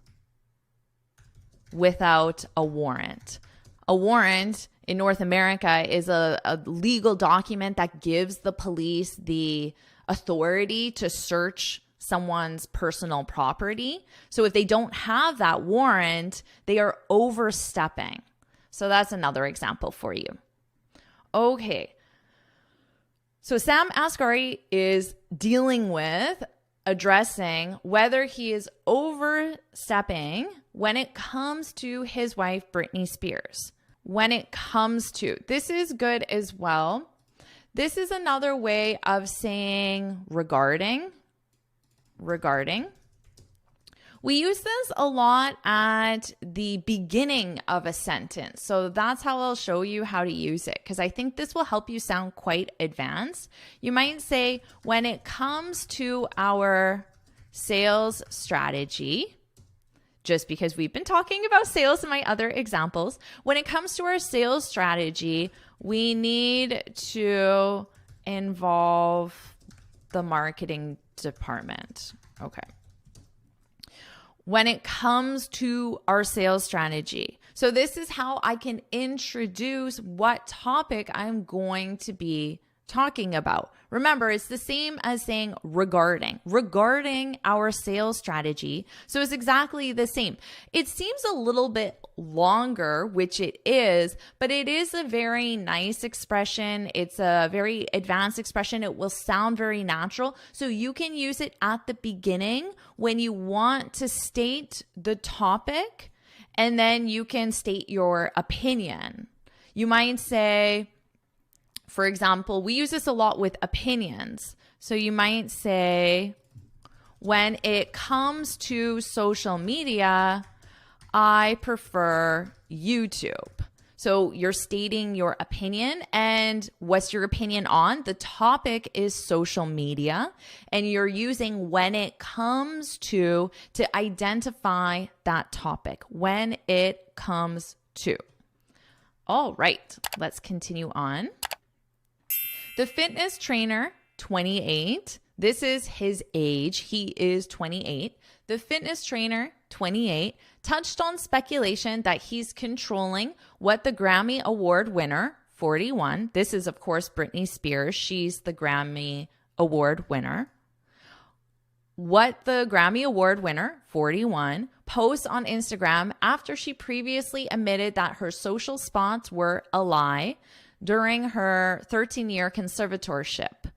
without a warrant. A warrant in North America is a legal document that gives the police the authority to search someone's personal property. So if they don't have that warrant, they are overstepping. So that's another example for you. Okay. So Sam Asghari is dealing with addressing whether he is overstepping when it comes to his wife, Britney Spears. When it comes to, this is good as well. This is another way of saying regarding. We use this a lot at the beginning of a sentence. So that's how I'll show you how to use it, because I think this will help you sound quite advanced. You might say, when it comes to our sales strategy, just because we've been talking about sales in my other examples, when it comes to our sales strategy, we need to involve the marketing department. Okay. When it comes to our sales strategy. So this is how I can introduce what topic I'm going to be talking about. Remember, it's the same as saying regarding our sales strategy. So it's exactly the same. It seems a little bit longer, which it is, but it is a very nice expression. It's a very advanced expression. It will sound very natural. So you can use it at the beginning when you want to state the topic, and then you can state your opinion. You might say, for example, we use this a lot with opinions. So you might say, when it comes to social media, I prefer YouTube. So you're stating your opinion, and what's your opinion on? The topic is social media, and you're using when it comes to identify that topic. When it comes to. All right, let's continue on. The fitness trainer, 28. This is his age. He is 28. The fitness trainer, 28, touched on speculation that he's controlling what the Grammy Award winner, 41. This is, of course, Britney Spears. She's the Grammy Award winner. What the Grammy Award winner, 41, posts on Instagram after she previously admitted that her social spots were a lie during her 13-year conservatorship,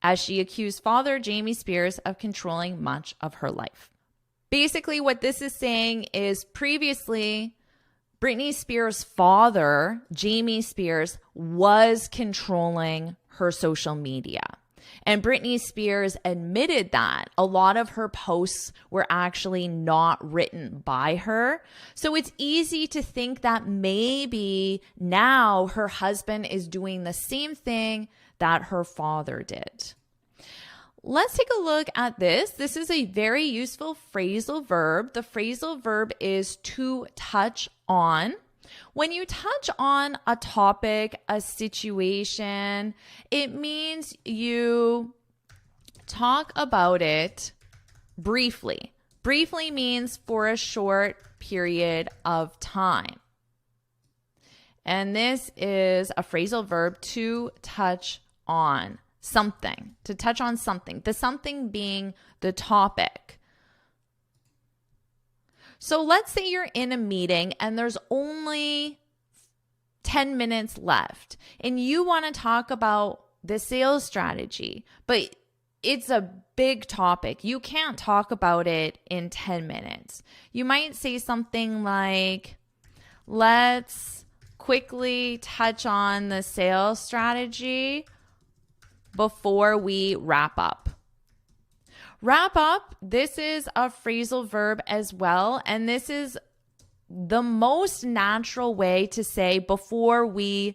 as she accused father Jamie Spears of controlling much of her life. Basically, what this is saying is previously, Britney Spears' father, Jamie Spears, was controlling her social media. And Britney Spears admitted that a lot of her posts were actually not written by her. So it's easy to think that maybe now her husband is doing the same thing that her father did. Let's take a look at this. This is a very useful phrasal verb. The phrasal verb is to touch on. When you touch on a topic, a situation, it means you talk about it briefly. Briefly means for a short period of time. And this is a phrasal verb, to touch on something, to touch on something, the something being the topic. So let's say you're in a meeting and there's only 10 minutes left and you want to talk about the sales strategy, but it's a big topic. You can't talk about it in 10 minutes. You might say something like, let's quickly touch on the sales strategy before we wrap up. Wrap up, this is a phrasal verb as well, and this is the most natural way to say before we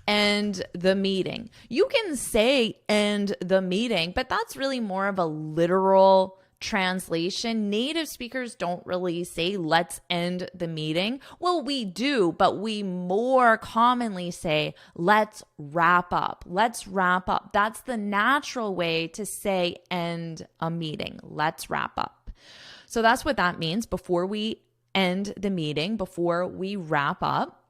end the meeting. You can say end the meeting, but that's really more of a literal translation. Native speakers don't really say let's end the meeting. Well, we do, but we more commonly say let's wrap up. Let's wrap up. That's the natural way to say end a meeting. Let's wrap up. So that's what that means, before we end the meeting, before we wrap up.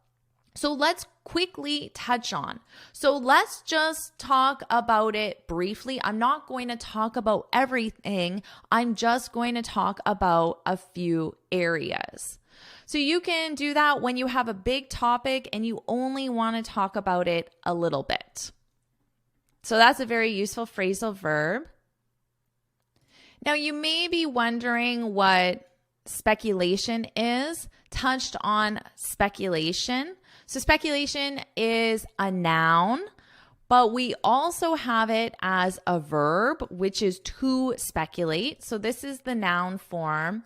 So let's quickly touch on. So let's just talk about it briefly. I'm not going to talk about everything. I'm just going to talk about a few areas. So you can do that when you have a big topic and you only want to talk about it a little bit. So that's a very useful phrasal verb. Now you may be wondering what speculation is. Touched on speculation. So speculation is a noun, but we also have it as a verb, which is to speculate. So this is the noun form.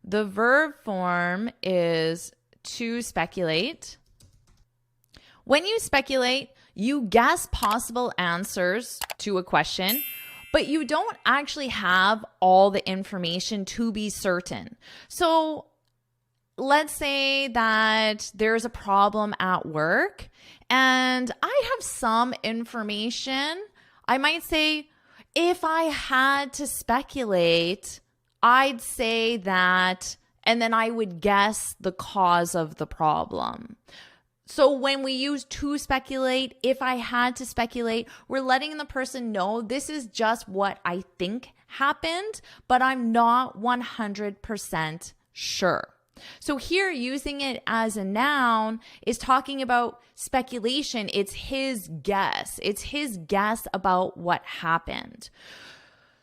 The verb form is to speculate. When you speculate, you guess possible answers to a question, but you don't actually have all the information to be certain. So let's say that there's a problem at work and I have some information. I might say, if I had to speculate, I'd say that, and then I would guess the cause of the problem. So when we use to speculate, if I had to speculate, we're letting the person know this is just what I think happened, but I'm not 100% sure. So here, using it as a noun is talking about speculation. It's his guess. It's his guess about what happened.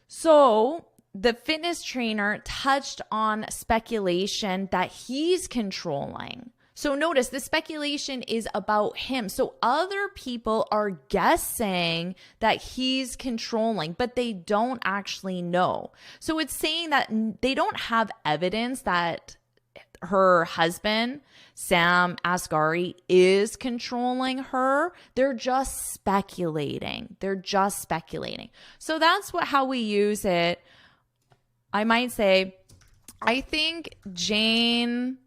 So the fitness trainer touched on speculation that he's controlling. So notice the speculation is about him. So other people are guessing that he's controlling, but they don't actually know. So it's saying that they don't have evidence that her husband, Sam Asghari, is controlling her. They're just speculating. So that's how we use it. I might say, I think Jane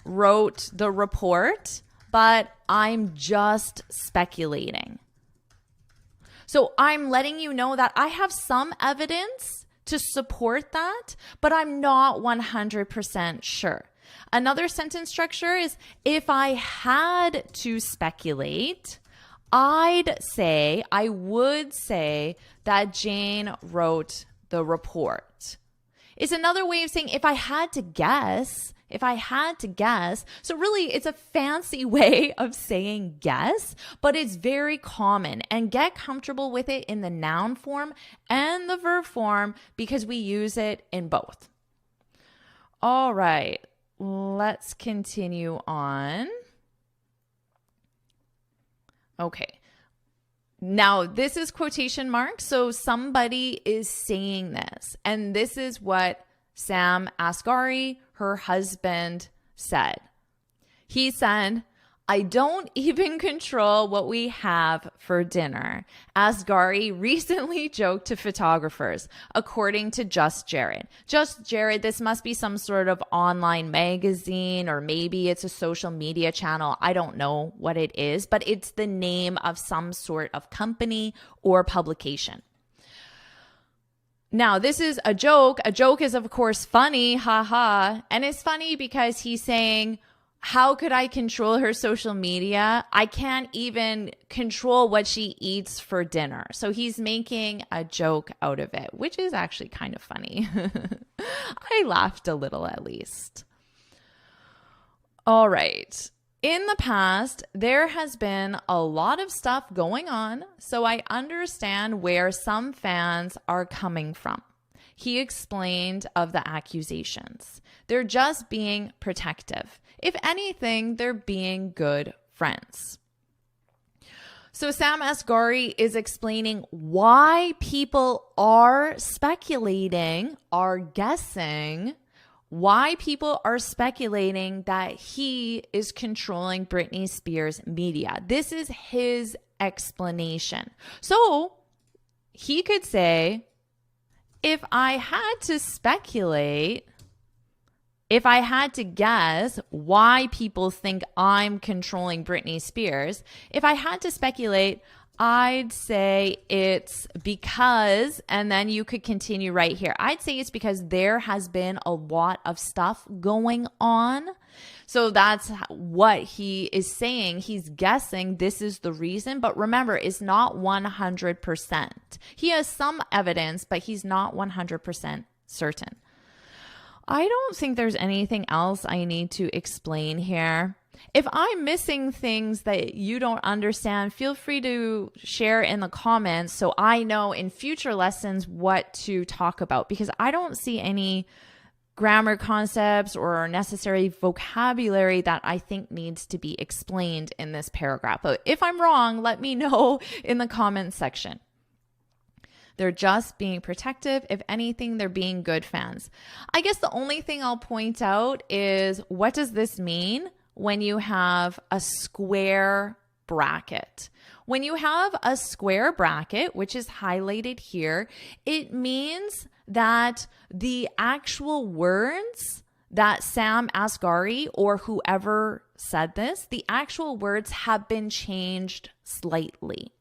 wrote the report, but I'm just speculating. So I'm letting you know that I have some evidence to support that, but I'm not 100% sure. Another sentence structure is, if I had to speculate, I would say that Jane wrote the report. It's another way of saying if I had to guess. So really, it's a fancy way of saying guess, but it's very common, and get comfortable with it in the noun form and the verb form because we use it in both. All right, let's continue on. Okay. Now, this is quotation marks, so somebody is saying this, and this is what Sam Asghari, her husband, said. He said, "I don't even control what we have for dinner." Asghari recently joked to photographers, according to Just Jared. Just Jared, this must be some sort of online magazine, or maybe it's a social media channel. I don't know what it is, but it's the name of some sort of company or publication. Now, this is a joke. A joke is, of course, funny, haha. And it's funny because he's saying, how could I control her social media? I can't even control what she eats for dinner. So he's making a joke out of it, which is actually kind of funny. I laughed a little, at least. All right. In the past, there has been a lot of stuff going on, so I understand where some fans are coming from. He explained of the accusations. They're just being protective. If anything, they're being good friends. So Sam Asghari is explaining why people are speculating, are guessing, why people are speculating that he is controlling Britney Spears' media. This is his explanation. So he could say, if I had to speculate, if I had to guess why people think I'm controlling Britney Spears, if I had to speculate, I'd say it's because, and then you could continue right here. I'd say it's because there has been a lot of stuff going on. So that's what he is saying. He's guessing this is the reason, but remember, it's not 100%. He has some evidence, but he's not 100% certain. I don't think there's anything else I need to explain here. If I'm missing things that you don't understand, feel free to share in the comments so I know in future lessons what to talk about, because I don't see any grammar concepts or necessary vocabulary that I think needs to be explained in this paragraph. But if I'm wrong, let me know in the comments section. They're just being protective. If anything, they're being good fans. I guess the only thing I'll point out is, what does this mean when you have a square bracket? When you have a square bracket, which is highlighted here, it means that the actual words that Sam Asghari or whoever said this, the actual words have been changed slightly.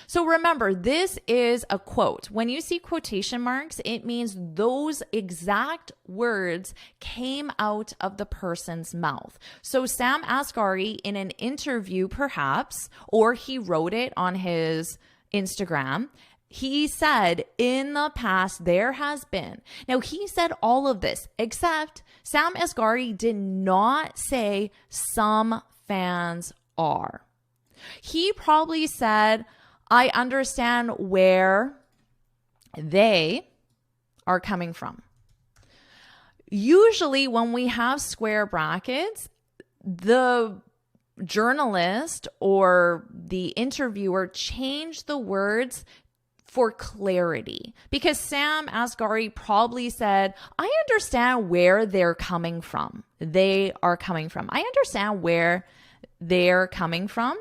So remember, this is a quote. When you see quotation marks, it means those exact words came out of the person's mouth. So Sam Asghari, in an interview perhaps, or he wrote it on his Instagram, he said, in the past, there has been. Now, he said all of this, except Sam Asghari did not say some fans are. He probably said, I understand where they are coming from. Usually when we have square brackets, the journalist or the interviewer changed the words for clarity, because Sam Asghari probably said, I understand where they're coming from. They are coming from. I understand where they're coming from.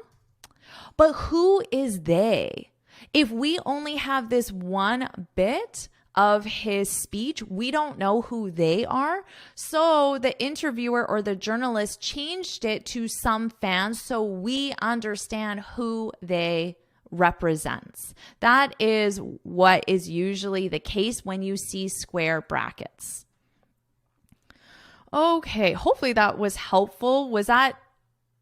But who is they? If we only have this one bit of his speech, we don't know who they are. So the interviewer or the journalist changed it to some fans so we understand who they represents. That is what is usually the case when you see square brackets. Okay, hopefully that was helpful. Was that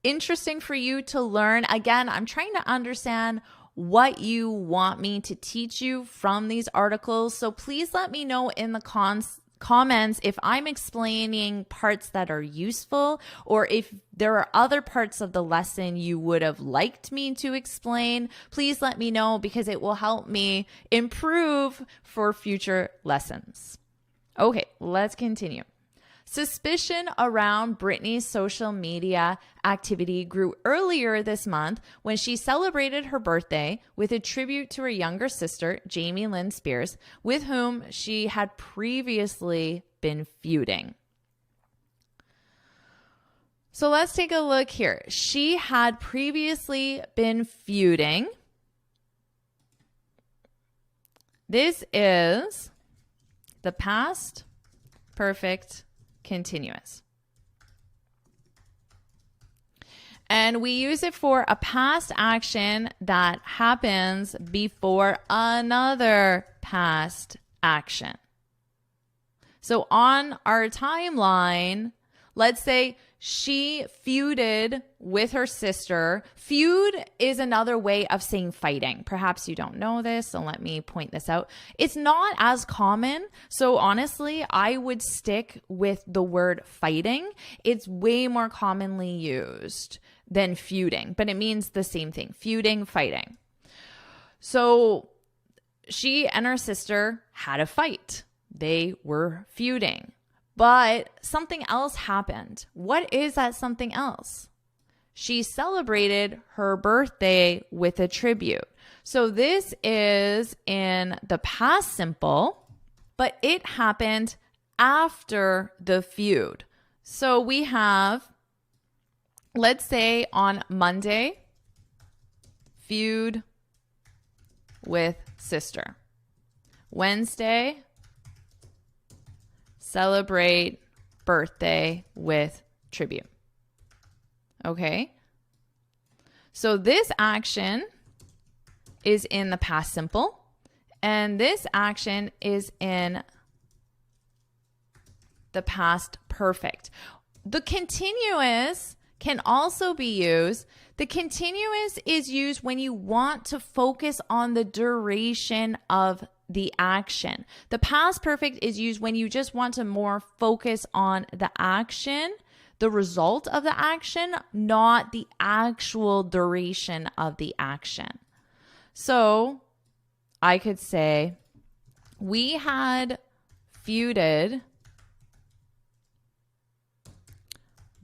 interesting for you to learn. Again, I'm trying to understand what you want me to teach you from these articles. So please let me know in the comments if I'm explaining parts that are useful, or if there are other parts of the lesson you would have liked me to explain. Please let me know, because it will help me improve for future lessons. Okay, let's continue. Suspicion around Britney's social media activity grew earlier this month when she celebrated her birthday with a tribute to her younger sister, Jamie Lynn Spears, with whom she had previously been feuding. So let's take a look here. She had previously been feuding. This is the past perfect continuous. And we use it for a past action that happens before another past action. So on our timeline, let's say she feuded with her sister. Feud is another way of saying fighting. Perhaps you don't know this, so let me point this out. It's not as common. So honestly, I would stick with the word fighting. It's way more commonly used than feuding, but it means the same thing. Feuding, fighting. So she and her sister had a fight. They were feuding. But something else happened. What is that something else? She celebrated her birthday with a tribute. So this is in the past simple, but it happened after the feud. So we have, let's say on Monday, feud with sister. Wednesday, celebrate birthday with tribute. Okay. So this action is in the past simple, and this action is in the past perfect. The continuous can also be used. The continuous is used when you want to focus on the duration of the action. The past perfect is used when you just want to more focus on the action, the result of the action, not the actual duration of the action. So I could say, we had feuded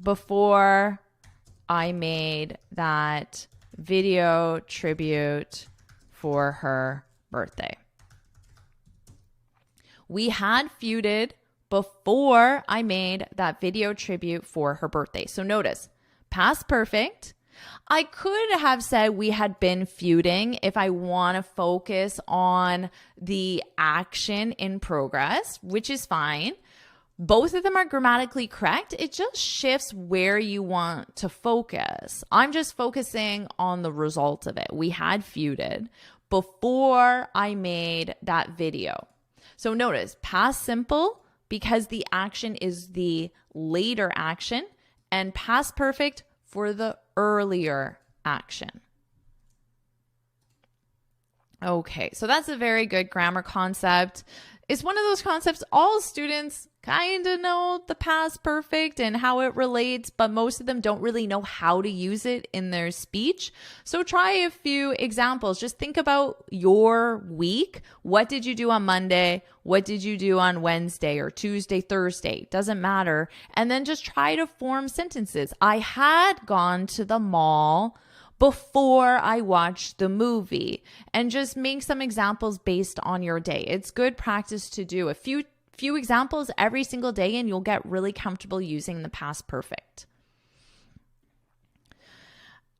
before I made that video tribute for her birthday. We had feuded before I made that video tribute for her birthday. So notice, past perfect. I could have said we had been feuding if I want to focus on the action in progress, which is fine. Both of them are grammatically correct. It just shifts where you want to focus. I'm just focusing on the result of it. We had feuded before I made that video. So notice, past simple, because the action is the later action, and past perfect for the earlier action. Okay, so that's a very good grammar concept. It's one of those concepts all students kind of know, the past perfect and how it relates, but most of them don't really know how to use it in their speech. So try a few examples. Just think about your week. What did you do on Monday? What did you do on Wednesday or Tuesday, Thursday? Doesn't matter. And then just try to form sentences. I had gone to the mall before I watched the movie, and just make some examples based on your day. It's good practice to do a few examples every single day, and you'll get really comfortable using the past perfect.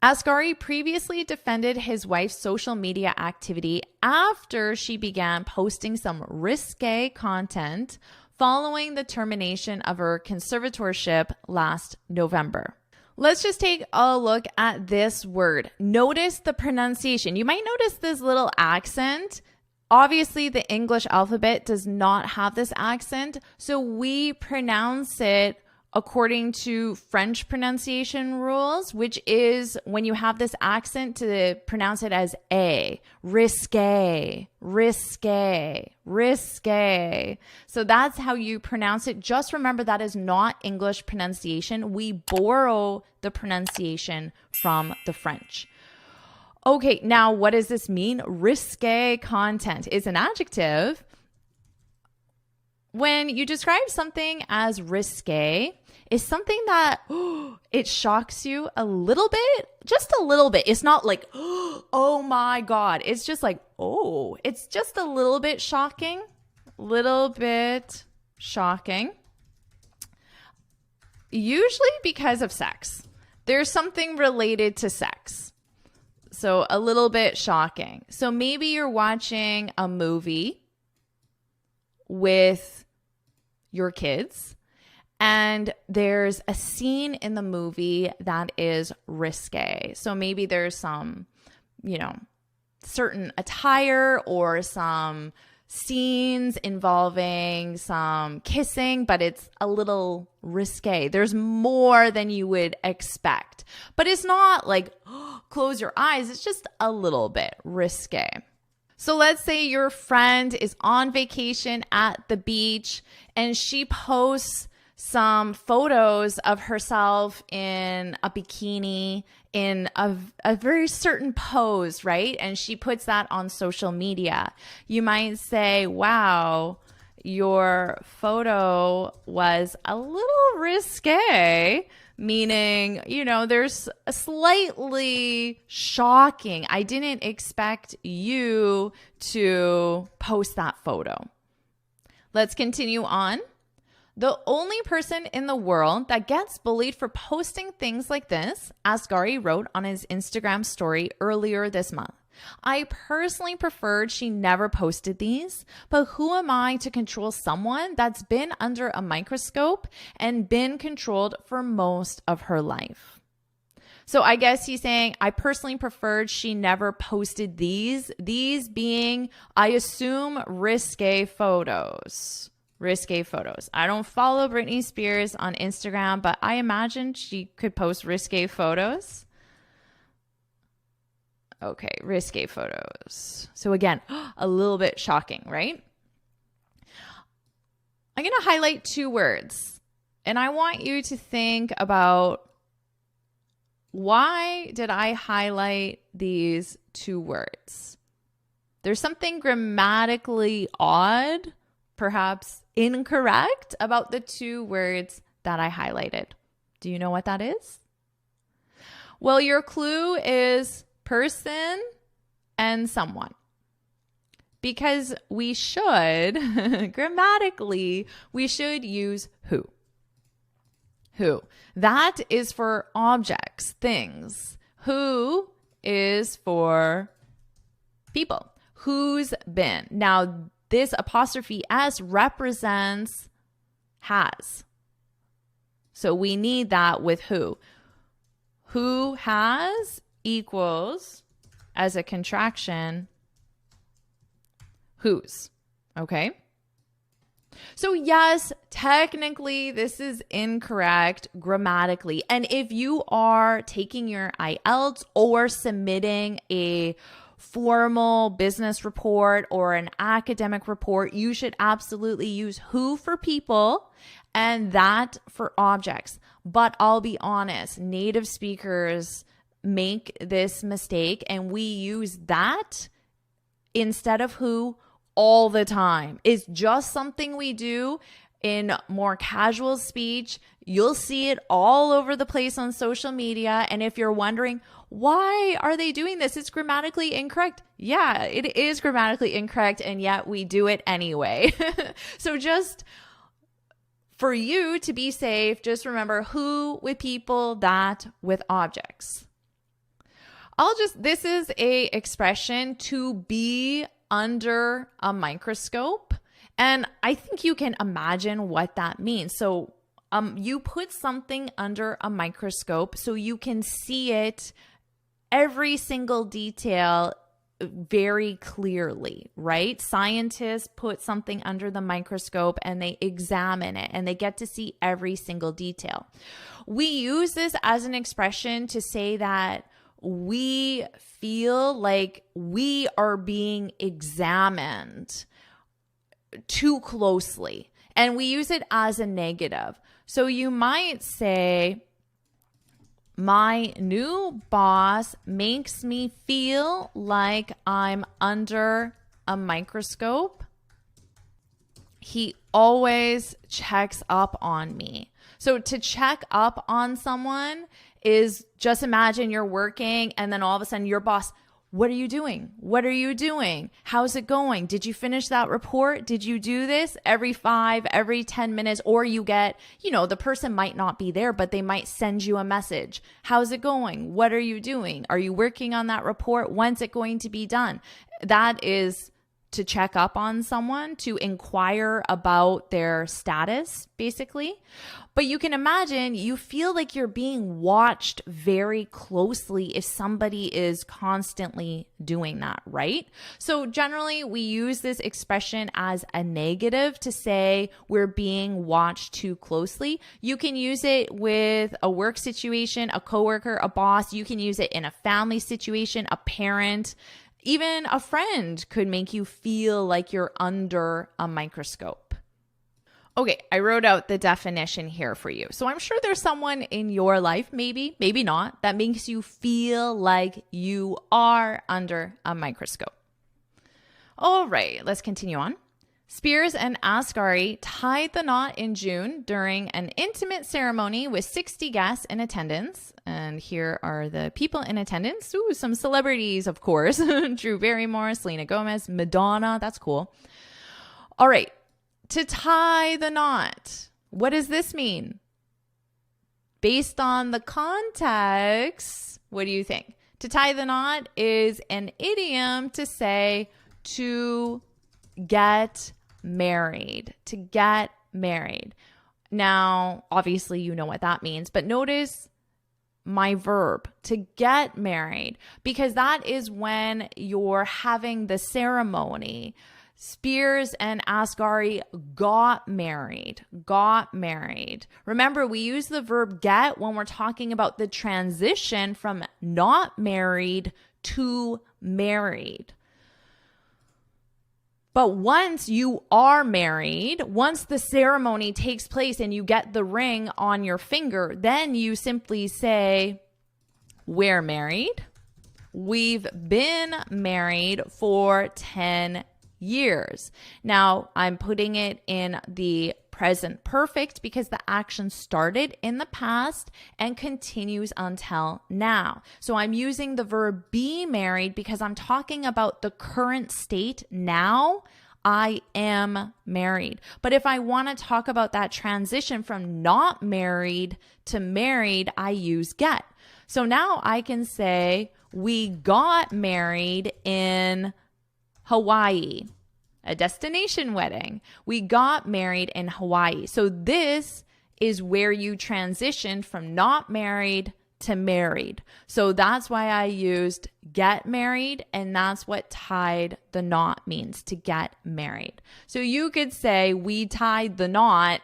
Asghari previously defended his wife's social media activity after she began posting some risque content following the termination of her conservatorship last November. Let's just take a look at this word. Notice the pronunciation. You might notice this little accent. Obviously, the English alphabet does not have this accent, so we pronounce it according to French pronunciation rules, which is when you have this accent to pronounce it as a, risque, risque, risque. So that's how you pronounce it. Just remember that is not English pronunciation. We borrow the pronunciation from the French. Okay, now what does this mean? Risque content is an adjective. When you describe something as risque, it's something that it shocks you a little bit, just a little bit. It's not like, oh my God. It's just like, oh, it's just a little bit shocking, Usually because of sex. There's something related to sex. So a little bit shocking. So maybe you're watching a movie with your kids and there's a scene in the movie that is risque. So maybe there's some, certain attire or some scenes involving some kissing, but it's a little risque. There's more than you would expect, but it's not like, close your eyes. It's just a little bit risque. So let's say your friend is on vacation at the beach and she posts some photos of herself in a bikini in a very certain pose, right? And she puts that on social media. You might say, wow, your photo was a little risque, meaning, there's a slightly shocking. I didn't expect you to post that photo. Let's continue on. The only person in the world that gets bullied for posting things like this, Asghari wrote on his Instagram story earlier this month. I personally preferred she never posted these, but who am I to control someone that's been under a microscope and been controlled for most of her life? So I guess he's saying, I personally preferred she never posted these being, I assume, risque photos. Risque photos. I don't follow Britney Spears on Instagram, but I imagine she could post risque photos. Okay, risque photos. So again, a little bit shocking, right? I'm going to highlight 2 words, and I want you to think about, why did I highlight these 2 words? There's something grammatically odd, perhaps incorrect, about the 2 words that I highlighted. Do you know what that is? Well, your clue is person and someone. Because we should, grammatically, we should use who. Who. That is for objects, things. Who is for people. Who's been. Now, this apostrophe S represents has. So we need that with who. Who has equals, as a contraction, whose. Okay? So yes, technically this is incorrect grammatically. And if you are taking your IELTS or submitting a formal business report or an academic report, you should absolutely use who for people and that for objects. But I'll be honest, native speakers make this mistake and we use that instead of who all the time. It's just something we do in more casual speech. You'll see it all over the place on social media. And if you're wondering, why are they doing this? It's grammatically incorrect. Yeah, it is grammatically incorrect, and yet we do it anyway. So just for you to be safe, just remember who with people, that with objects. This is a expression, to be under a microscope. And I think you can imagine what that means. So you put something under a microscope so you can see it, every single detail very clearly, right? Scientists put something under the microscope and they examine it and they get to see every single detail. We use this as an expression to say that we feel like we are being examined too closely, and we use it as a negative. So you might say, my new boss makes me feel like I'm under a microscope. He always checks up on me. So to check up on someone is, just imagine you're working and then all of a sudden your boss, what are you doing? What are you doing? How's it going? Did you finish that report? Did you do this? Every 10 minutes, or you get, the person might not be there, but they might send you a message. How's it going? What are you doing? Are you working on that report? When's it going to be done? That is to check up on someone, to inquire about their status, basically. But you can imagine you feel like you're being watched very closely if somebody is constantly doing that, right? So generally, we use this expression as a negative to say we're being watched too closely. You can use it with a work situation, a coworker, a boss. You can use it in a family situation, a parent. Even a friend could make you feel like you're under a microscope. Okay, I wrote out the definition here for you. So I'm sure there's someone in your life, maybe not, that makes you feel like you are under a microscope. All right, let's continue on. Spears and Asghari tied the knot in June during an intimate ceremony with 60 guests in attendance. And here are the people in attendance. Ooh, some celebrities, of course. Drew Barrymore, Selena Gomez, Madonna. That's cool. All right. To tie the knot. What does this mean? Based on the context, what do you think? To tie the knot is an idiom to say to get married, to get married. Now, obviously, you know what that means, but notice my verb, to get married, because that is when you're having the ceremony. Spears and Asghari got married. Remember, we use the verb get when we're talking about the transition from not married to married. But once you are married, once the ceremony takes place and you get the ring on your finger, then you simply say, we're married. We've been married for 10 years. Now, I'm putting it in the present perfect because the action started in the past and continues until now. So I'm using the verb be married because I'm talking about the current state now. I am married. But if I want to talk about that transition from not married to married, I use get. So now I can say we got married in Hawaii. A destination wedding. We got married in Hawaii. So this is where you transitioned from not married to married. So that's why I used get married, and that's what tied the knot means, to get married. So you could say we tied the knot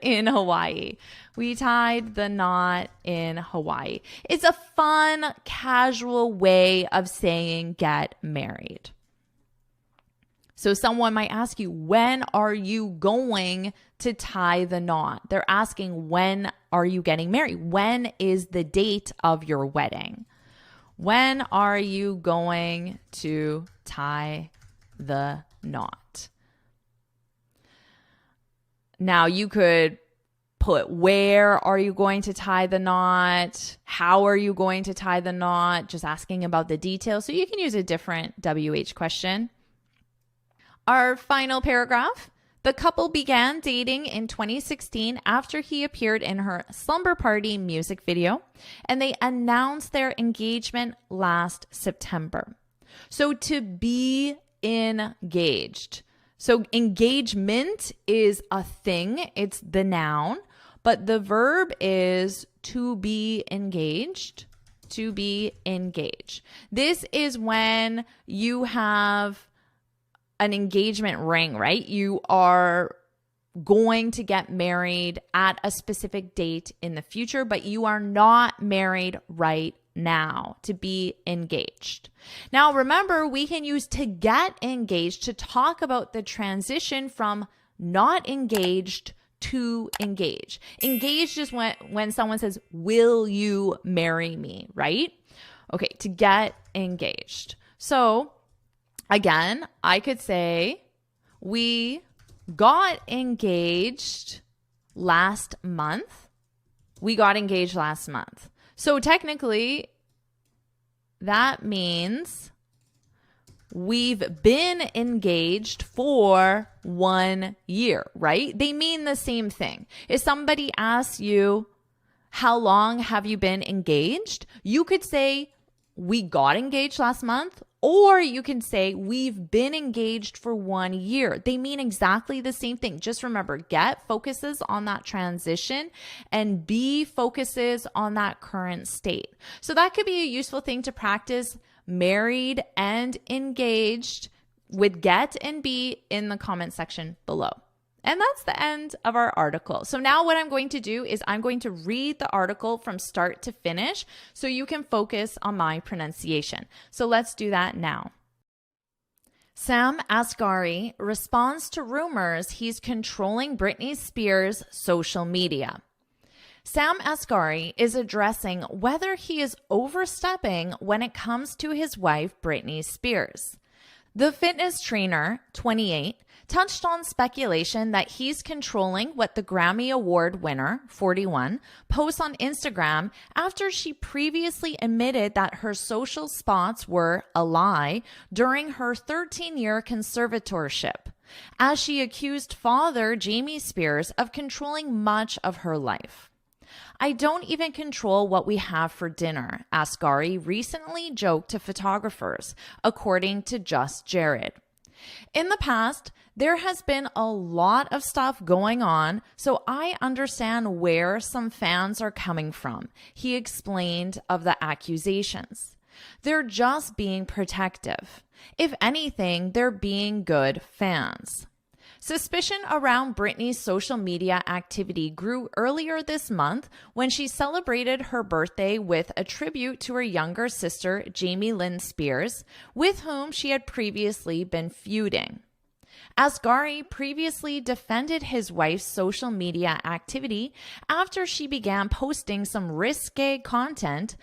in Hawaii. We tied the knot in Hawaii. It's a fun, casual way of saying get married. So someone might ask you, when are you going to tie the knot? They're asking, when are you getting married? When is the date of your wedding? When are you going to tie the knot? Now you could put, where are you going to tie the knot? How are you going to tie the knot? Just asking about the details. So you can use a different WH question. Our final paragraph. The couple began dating in 2016 after he appeared in her Slumber Party music video, and they announced their engagement last September. So to be engaged. So engagement is a thing, it's the noun, but the verb is to be engaged. to be engaged. This is when you have an engagement ring, right? You are going to get married at a specific date in the future, but you are not married right now. To be engaged. Now, remember, we can use to get engaged to talk about the transition from not engaged to engage. Engaged is when someone says, will you marry me, right? Okay, to get engaged. So again, I could say, we got engaged last month. We got engaged last month. So technically, that means we've been engaged for 1 year, right? They mean the same thing. If somebody asks you, how long have you been engaged? You could say, we got engaged last month, or you can say, we've been engaged for 1 year. They mean exactly the same thing. Just remember, get focuses on that transition and be focuses on that current state. So that could be a useful thing to practice married and engaged with get and be in the comment section below. And that's the end of our article. So now what I'm going to do is I'm going to read the article from start to finish so you can focus on my pronunciation. So let's do that now. Sam Asghari responds to rumors he's controlling Britney Spears' social media. Sam Asghari is addressing whether he is overstepping when it comes to his wife, Britney Spears. The fitness trainer, 28, touched on speculation that he's controlling what the Grammy Award winner, 41, posts on Instagram after she previously admitted that her social spots were a lie during her 13-year conservatorship, as she accused father Jamie Spears of controlling much of her life. I don't even control what we have for dinner, Asghari recently joked to photographers, according to Just Jared. In the past, there has been a lot of stuff going on, so I understand where some fans are coming from, he explained of the accusations. They're just being protective. If anything, they're being good fans. Suspicion around Britney's social media activity grew earlier this month when she celebrated her birthday with a tribute to her younger sister, Jamie Lynn Spears, with whom she had previously been feuding. Asghari previously defended his wife's social media activity after she began posting some risque content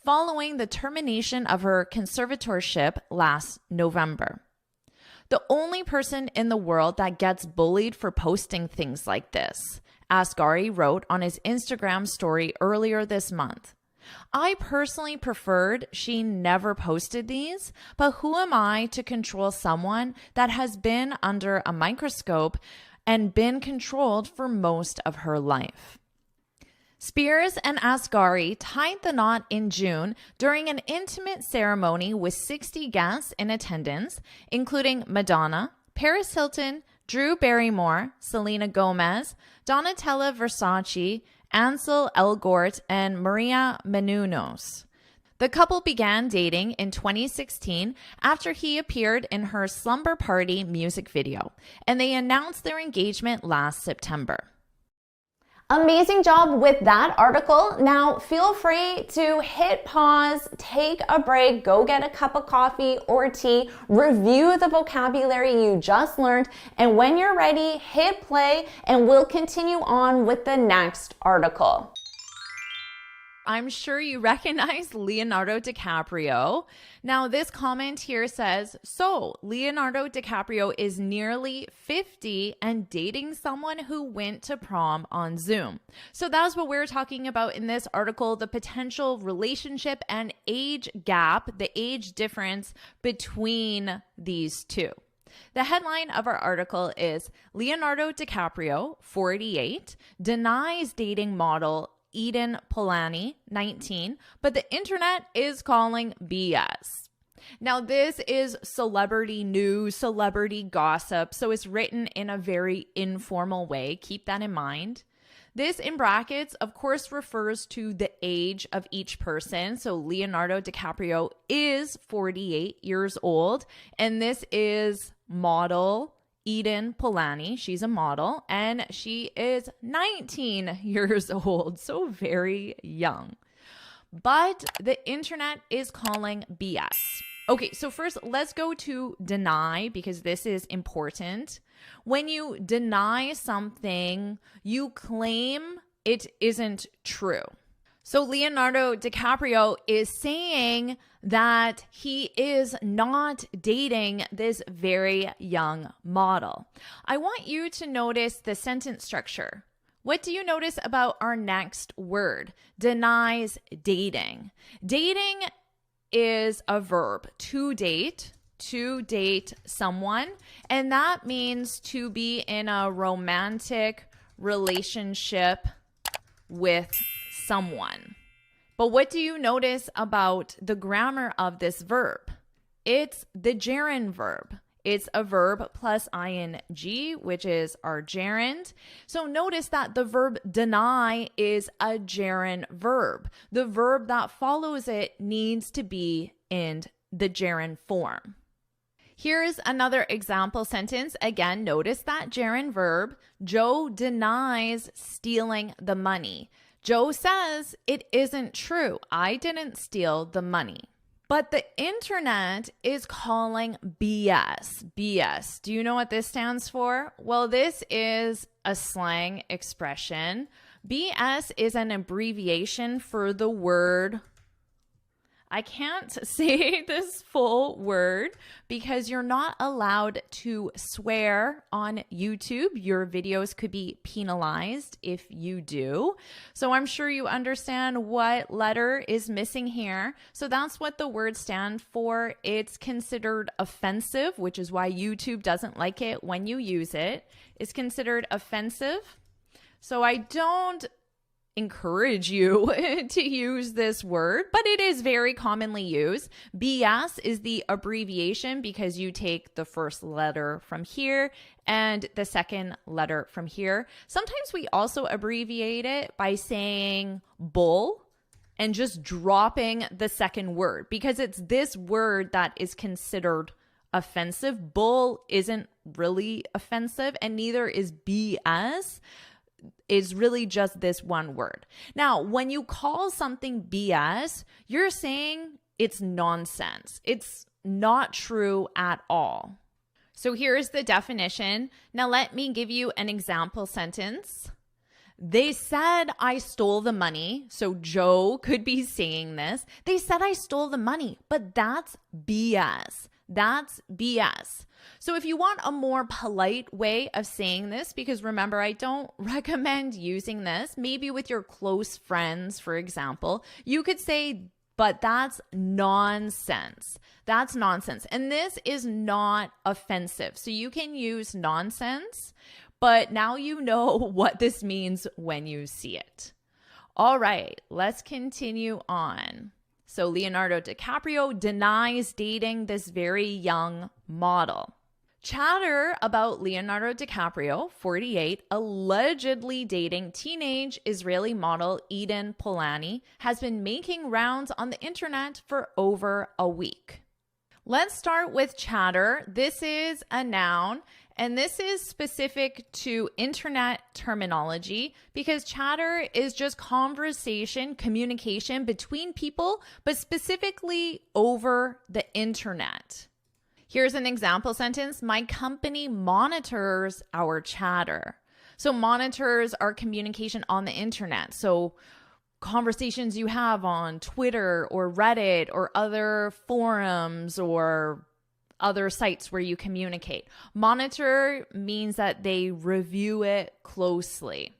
following the termination of her conservatorship last November. The only person in the world that gets bullied for posting things like this, Asghari wrote on his Instagram story earlier this month. I personally preferred she never posted these, but who am I to control someone that has been under a microscope and been controlled for most of her life? Spears and Asghari tied the knot in June during an intimate ceremony with 60 guests in attendance, including Madonna, Paris Hilton, Drew Barrymore, Selena Gomez, Donatella Versace, Ansel Elgort, and Maria Menounos. The couple began dating in 2016 after he appeared in her Slumber Party music video, and they announced their engagement last September. Amazing job with that article. Now feel free to hit pause, take a break, go get a cup of coffee or tea, review the vocabulary you just learned, and when you're ready, hit play and we'll continue on with the next article. I'm sure you recognize Leonardo DiCaprio. Now, this comment here says, so Leonardo DiCaprio is nearly 50 and dating someone who went to prom on Zoom. So that's what we're talking about in this article, the potential relationship and age gap, the age difference between these two. The headline of our article is Leonardo DiCaprio, 48, denies dating model Eden Polani, 19, but the internet is calling BS. Now, this is celebrity news, celebrity gossip, so it's written in a very informal way. Keep that in mind. This in brackets, of course, refers to the age of each person. So Leonardo DiCaprio is 48 years old, and this is model Eden Polani. She's a model, and she is 19 years old, so very young. But the internet is calling BS. Okay, so first let's go to deny, because this is important. When you deny something, you claim it isn't true. So Leonardo DiCaprio is saying that he is not dating this very young model. I want you to notice the sentence structure. What do you notice about our next word? Denies dating. Dating is a verb, to date someone, and that means to be in a romantic relationship with someone. But what do you notice about the grammar of this verb? It's the gerund verb. It's a verb plus ing, which is our gerund. So notice that the verb deny is a gerund verb. The verb that follows it needs to be in the gerund form. Here's another example sentence. Again, notice that gerund verb. Joe denies stealing the money. Joe says, it isn't true. I didn't steal the money. But the internet is calling BS. BS. Do you know what this stands for? Well, this is a slang expression. BS is an abbreviation for the word. I can't say this full word because you're not allowed to swear on YouTube. Your videos could be penalized if you do. So I'm sure you understand what letter is missing here. So that's what the word stands for. It's considered offensive, which is why YouTube doesn't like it when you use it. It's considered offensive. So I don't encourage you to use this word, but it is very commonly used. BS is the abbreviation because you take the first letter from here and the second letter from here. Sometimes we also abbreviate it by saying bull and just dropping the second word because it's this word that is considered offensive. Bull isn't really offensive, and neither is BS. Is really just this one word. Now, when you call something BS, you're saying it's nonsense. It's not true at all. So here's the definition. Now, let me give you an example sentence. They said I stole the money. So Joe could be saying this. They said I stole the money, but that's BS. That's BS. So if you want a more polite way of saying this, because remember, I don't recommend using this, maybe with your close friends, for example, you could say, but that's nonsense. That's nonsense. And this is not offensive. So you can use nonsense, but now you know what this means when you see it. All right, let's continue on. So Leonardo DiCaprio denies dating this very young model. Chatter about Leonardo DiCaprio, 48, allegedly dating teenage Israeli model Eden Polani, has been making rounds on the internet for over a week. Let's start with chatter. This is a noun, and this is specific to internet terminology because chatter is just conversation, communication between people, but specifically over the internet. Here's an example sentence. My company monitors our chatter. So monitors our communication on the internet. So conversations you have on Twitter or Reddit or other forums or other sites where you communicate. Monitor means that they review it closely.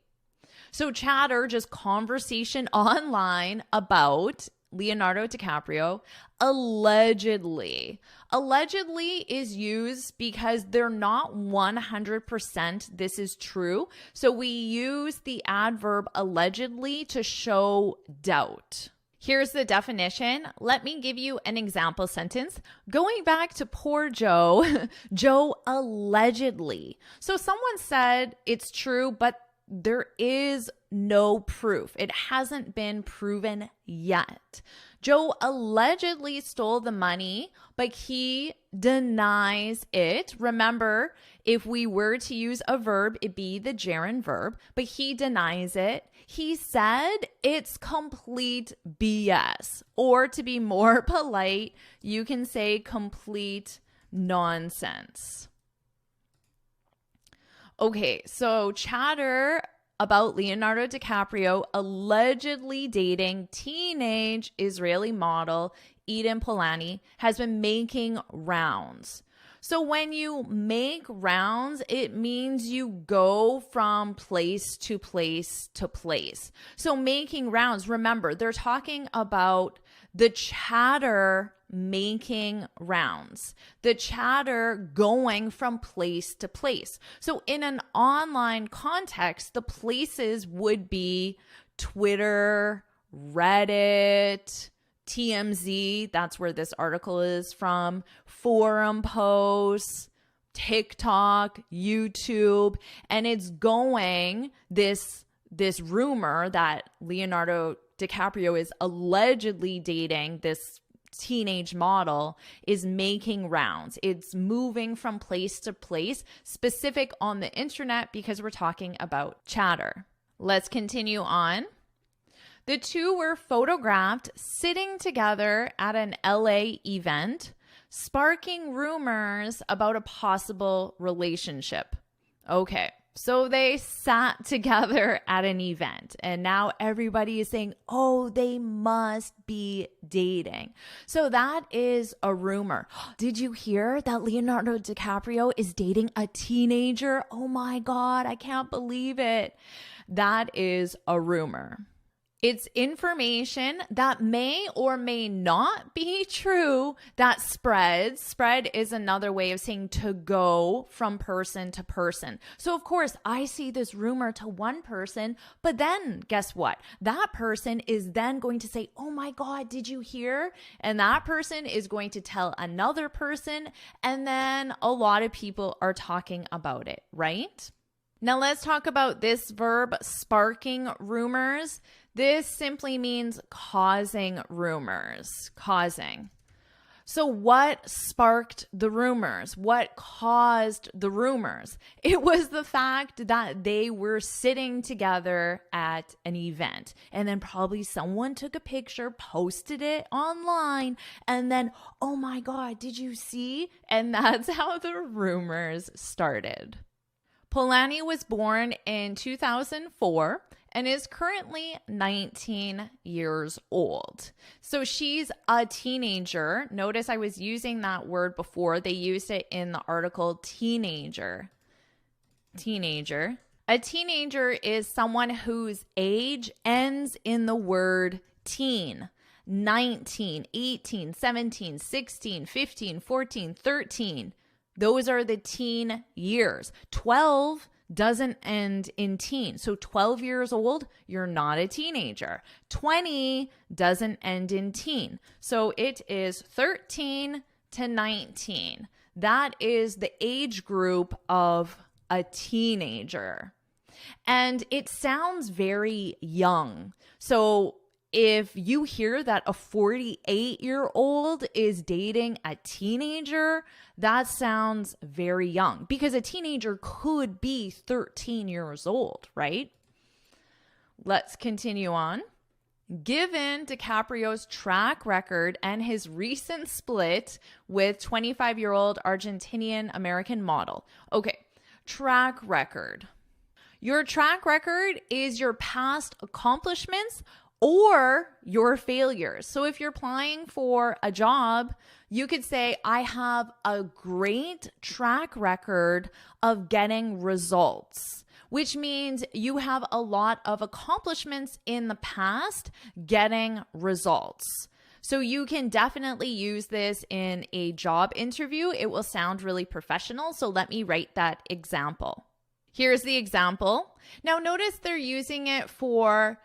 So chatter, just conversation online about Leonardo DiCaprio, allegedly. Allegedly is used because they're not 100% this is true. So we use the adverb allegedly to show doubt. Here's the definition. Let me give you an example sentence. Going back to poor Joe, Joe allegedly. So someone said it's true, but there is no proof. It hasn't been proven yet. Joe allegedly stole the money, but he denies it. Remember, if we were to use a verb, it'd be the gerund verb, but he denies it. He said it's complete BS. Or to be more polite, you can say complete nonsense. Okay, so chatter about Leonardo DiCaprio allegedly dating teenage Israeli model Eden Polani has been making rounds. So when you make rounds, it means you go from place to place to place. So making rounds, remember, they're talking about the chatter making rounds, the chatter going from place to place. So in an online context, the places would be Twitter, Reddit, TMZ, that's where this article is from, forum posts, TikTok, YouTube, and it's going this rumor that Leonardo DiCaprio is allegedly dating this teenage model is making rounds. It's moving from place to place, specific on the internet because we're talking about chatter. Let's continue on. The two were photographed sitting together at an LA event, sparking rumors about a possible relationship. Okay, so they sat together at an event, and now everybody is saying, oh, they must be dating. So that is a rumor. Did you hear that Leonardo DiCaprio is dating a teenager? Oh my God, I can't believe it. That is a rumor. It's information that may or may not be true that spreads. Spread is another way of saying to go from person to person. So of course, I see this rumor to one person, but then guess what? That person is then going to say, oh my God, did you hear? And that person is going to tell another person, and then a lot of people are talking about it, right? Now let's talk about this verb, sparking rumors. This simply means causing rumors, causing. So what sparked the rumors? What caused the rumors? It was the fact that they were sitting together at an event, and then probably someone took a picture, posted it online, and then, oh my God, did you see? And that's how the rumors started. Polani was born in 2004 and is currently 19 years old. So she's a teenager. Notice I was using that word before. They used it in the article teenager. Teenager. A teenager is someone whose age ends in the word teen. 19, 18, 17, 16, 15, 14, 13. Those are the teen years. 12 doesn't end in teen. So 12 years old, you're not a teenager. 20 doesn't end in teen. So it is 13 to 19. That is the age group of a teenager. And it sounds very young. So if you hear that a 48-year-old is dating a teenager, that sounds very young because a teenager could be 13 years old, right? Let's continue on. Given DiCaprio's track record and his recent split with 25-year-old Argentinian American model. Okay, track record. Your track record is your past accomplishments or your failures. So if you're applying for a job, you could say, I have a great track record of getting results, which means you have a lot of accomplishments in the past getting results. So you can definitely use this in a job interview. It will sound really professional. So let me write that example. Here's the example. Now notice they're using it for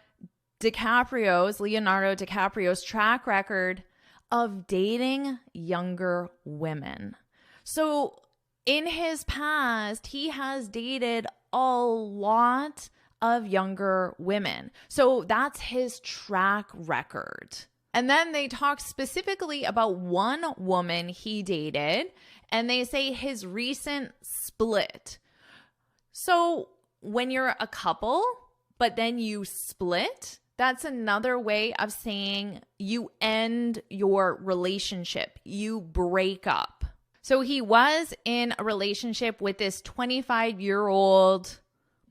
Leonardo DiCaprio's track record of dating younger women. So in his past, he has dated a lot of younger women. So that's his track record. And then they talk specifically about one woman he dated, and they say his recent split. So when you're a couple, but then you split, that's another way of saying you end your relationship. You break up. So he was in a relationship with this 25-year-old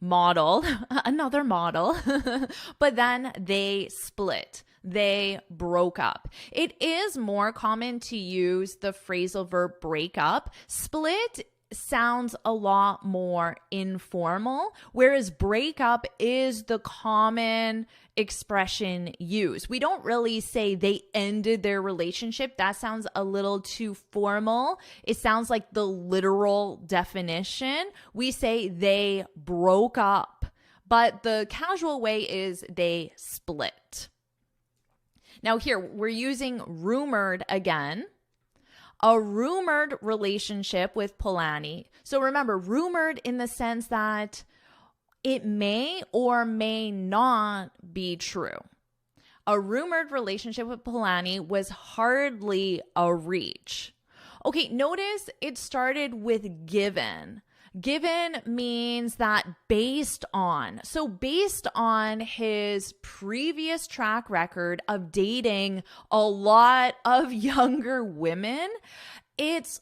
model, another model, but then they split. They broke up. It is more common to use the phrasal verb break up. Split sounds a lot more informal, whereas break up is the common expression used. We don't really say they ended their relationship. That sounds a little too formal. It sounds like the literal definition. We say they broke up, but the casual way is they split. Now here, we're using rumored again. A rumored relationship with Polanyi. So remember, rumored in the sense that it may or may not be true. A rumored relationship with Polanyi was hardly a reach. Okay, notice it started with given. Given means that based on. So based on his previous track record of dating a lot of younger women, it's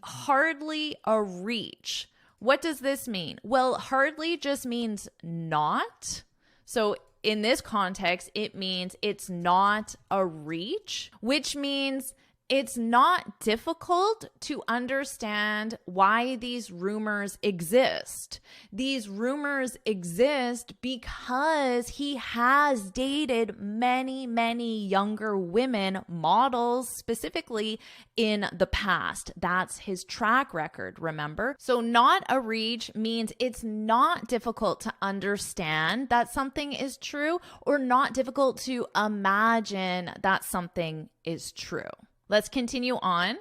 hardly a reach. What does this mean? Well, hardly just means not. So in this context, it means it's not a reach, which means it's not difficult to understand why these rumors exist. These rumors exist because he has dated many, many younger women, models specifically, in the past. That's his track record, remember? So not a reach means it's not difficult to understand that something is true, or not difficult to imagine that something is true. Let's continue on.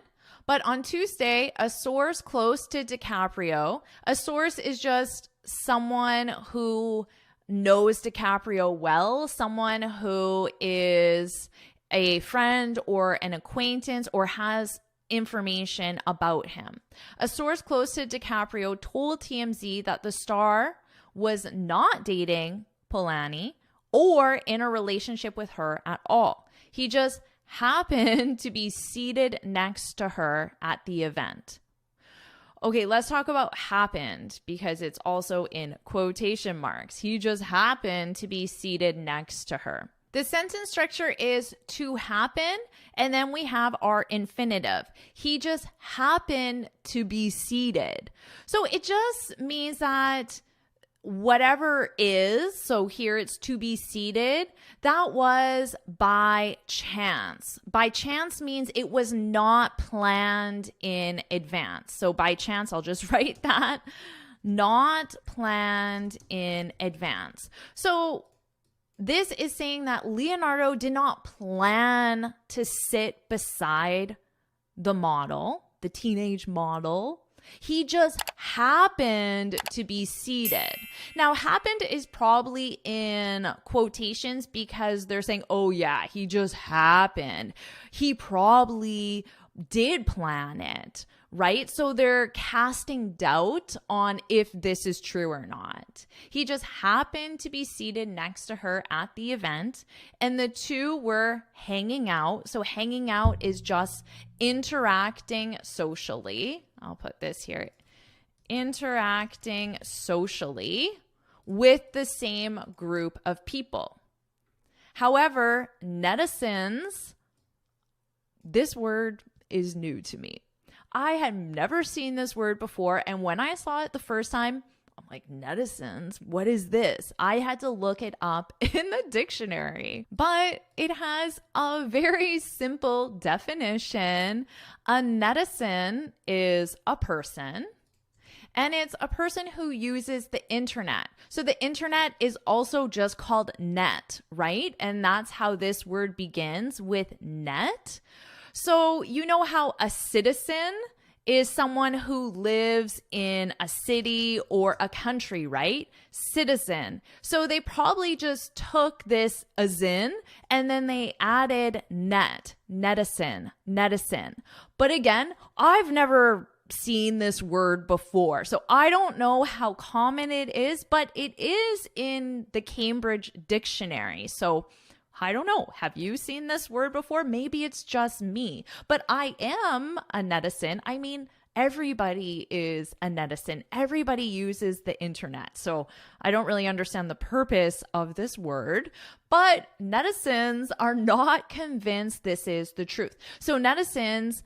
But on Tuesday, a source close to DiCaprio, a source is just someone who knows DiCaprio well, someone who is a friend or an acquaintance or has information about him. A source close to DiCaprio told TMZ that the star was not dating Polanyi or in a relationship with her at all. He just happened to be seated next to her at the event. Okay, let's talk about happened, because it's also in quotation marks. He just happened to be seated next to her. The sentence structure is to happen, and then we have our infinitive. He just happened to be seated. So it just means that whatever is, so here it's to be seated, that was by chance. By chance means it was not planned in advance. So by chance, I'll just write that. Not planned in advance. So this is saying that Leonardo did not plan to sit beside the model, the teenage model. He just happened to be seated. Now, happened is probably in quotations because they're saying, oh yeah, he just happened. He probably did plan it, right? So they're casting doubt on if this is true or not. He just happened to be seated next to her at the event, and the two were hanging out. So hanging out is just interacting socially. I'll put this here. Interacting socially with the same group of people. However, netizens, this word is new to me. I had never seen this word before, and when I saw it the first time, I'm like, netizens, what is this? I had to look it up in the dictionary, but it has a very simple definition. A netizen is a person, and it's a person who uses the internet. So the internet is also just called net, right? And that's how this word begins, with net. So you know how a citizen is someone who lives in a city or a country, right? Citizen. So they probably just took this as in and then they added netizen. But again, I've never seen this word before. So I don't know how common it is, but it is in the Cambridge Dictionary. So I don't know. Have you seen this word before? Maybe it's just me, but I am a netizen. I mean, everybody is a netizen. Everybody uses the internet. So I don't really understand the purpose of this word, but netizens are not convinced this is the truth. So netizens,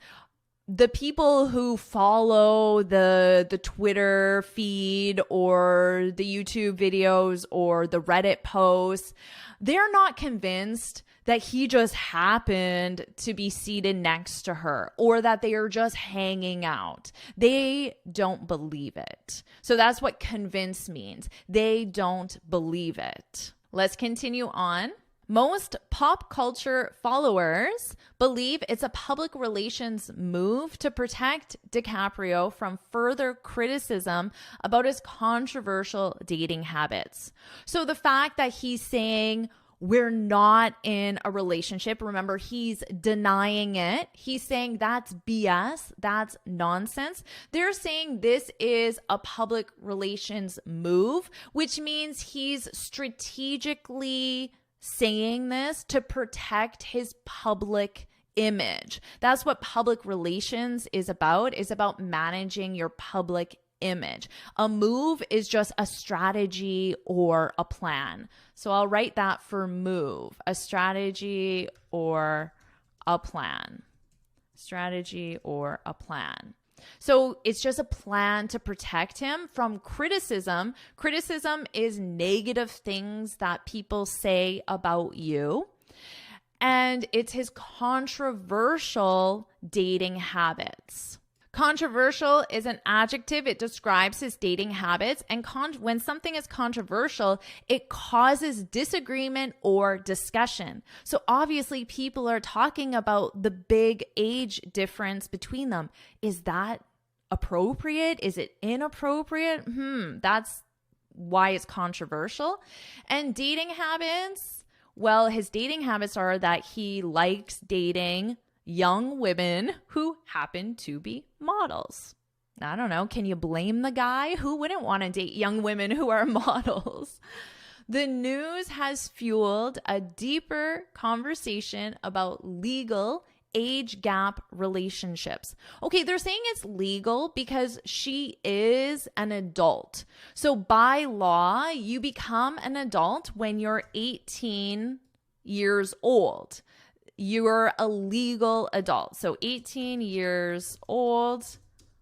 the people who follow the Twitter feed or the YouTube videos or the Reddit posts, they're not convinced that he just happened to be seated next to her or that they are just hanging out. They don't believe it. So that's what convince means. They don't believe it. Let's continue on. Most pop culture followers believe it's a public relations move to protect DiCaprio from further criticism about his controversial dating habits. So the fact that he's saying we're not in a relationship, remember, he's denying it. He's saying that's BS, that's nonsense. They're saying this is a public relations move, which means he's strategically saying this to protect his public image. That's what public relations is about managing your public image. A move is just a strategy or a plan. So I'll write that for move, a strategy or a plan. Strategy or a plan. So it's just a plan to protect him from criticism. Criticism is negative things that people say about you. And it's his controversial dating habits. Controversial is an adjective. It describes his dating habits. And when something is controversial, it causes disagreement or discussion. So obviously people are talking about the big age difference between them. Is that appropriate? Is it inappropriate? That's why it's controversial. And dating habits, well, his dating habits are that he likes dating young women who happen to be models. I don't know. Can you blame the guy? Who wouldn't want to date young women who are models? The news has fueled a deeper conversation about legal age gap relationships. Okay, they're saying it's legal because she is an adult. So by law, you become an adult when you're 18 years old. You're a legal adult. So 18 years old,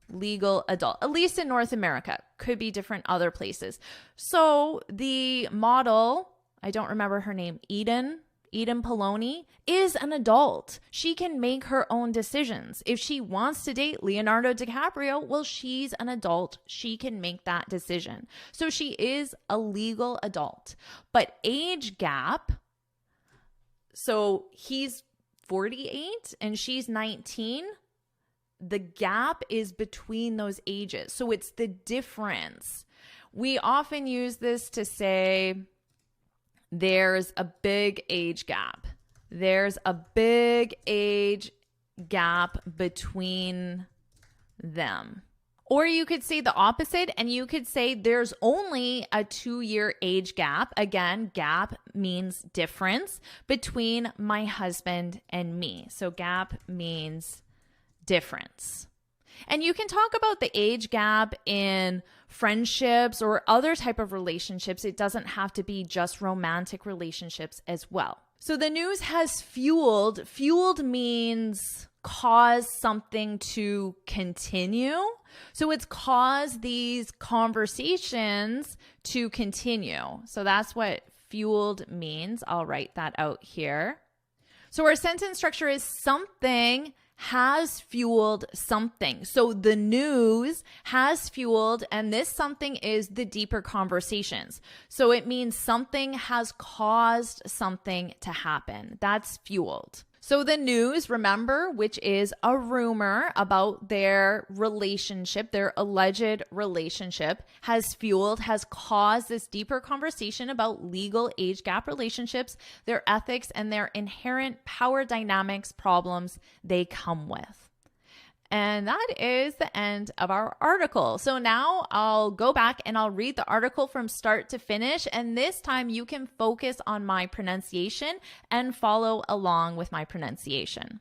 legal adult, at least in North America. Could be different other places. So the model, I don't remember her name, Eden Poloni, is an adult. She can make her own decisions. If she wants to date Leonardo DiCaprio, well, she's an adult. She can make that decision. So she is a legal adult. But age gap, so he's 48 and she's 19. The gap is between those ages. So it's the difference. We often use this to say there's a big age gap. There's a big age gap between them. Or you could say the opposite and you could say there's only a 2-year age gap. Again, gap means difference between my husband and me. So gap means difference. And you can talk about the age gap in friendships or other type of relationships. It doesn't have to be just romantic relationships as well. So the news has fueled. Fueled means cause something to continue. So it's caused these conversations to continue. So that's what fueled means. I'll write that out here. So our sentence structure is something has fueled something. So the news has fueled, and this something is the deeper conversations. So it means something has caused something to happen. That's fueled. So the news, remember, which is a rumor about their relationship, their alleged relationship, has caused this deeper conversation about legal age gap relationships, their ethics, and their inherent power dynamics problems they come with. And that is the end of our article. So now I'll go back and I'll read the article from start to finish. And this time you can focus on my pronunciation and follow along with my pronunciation.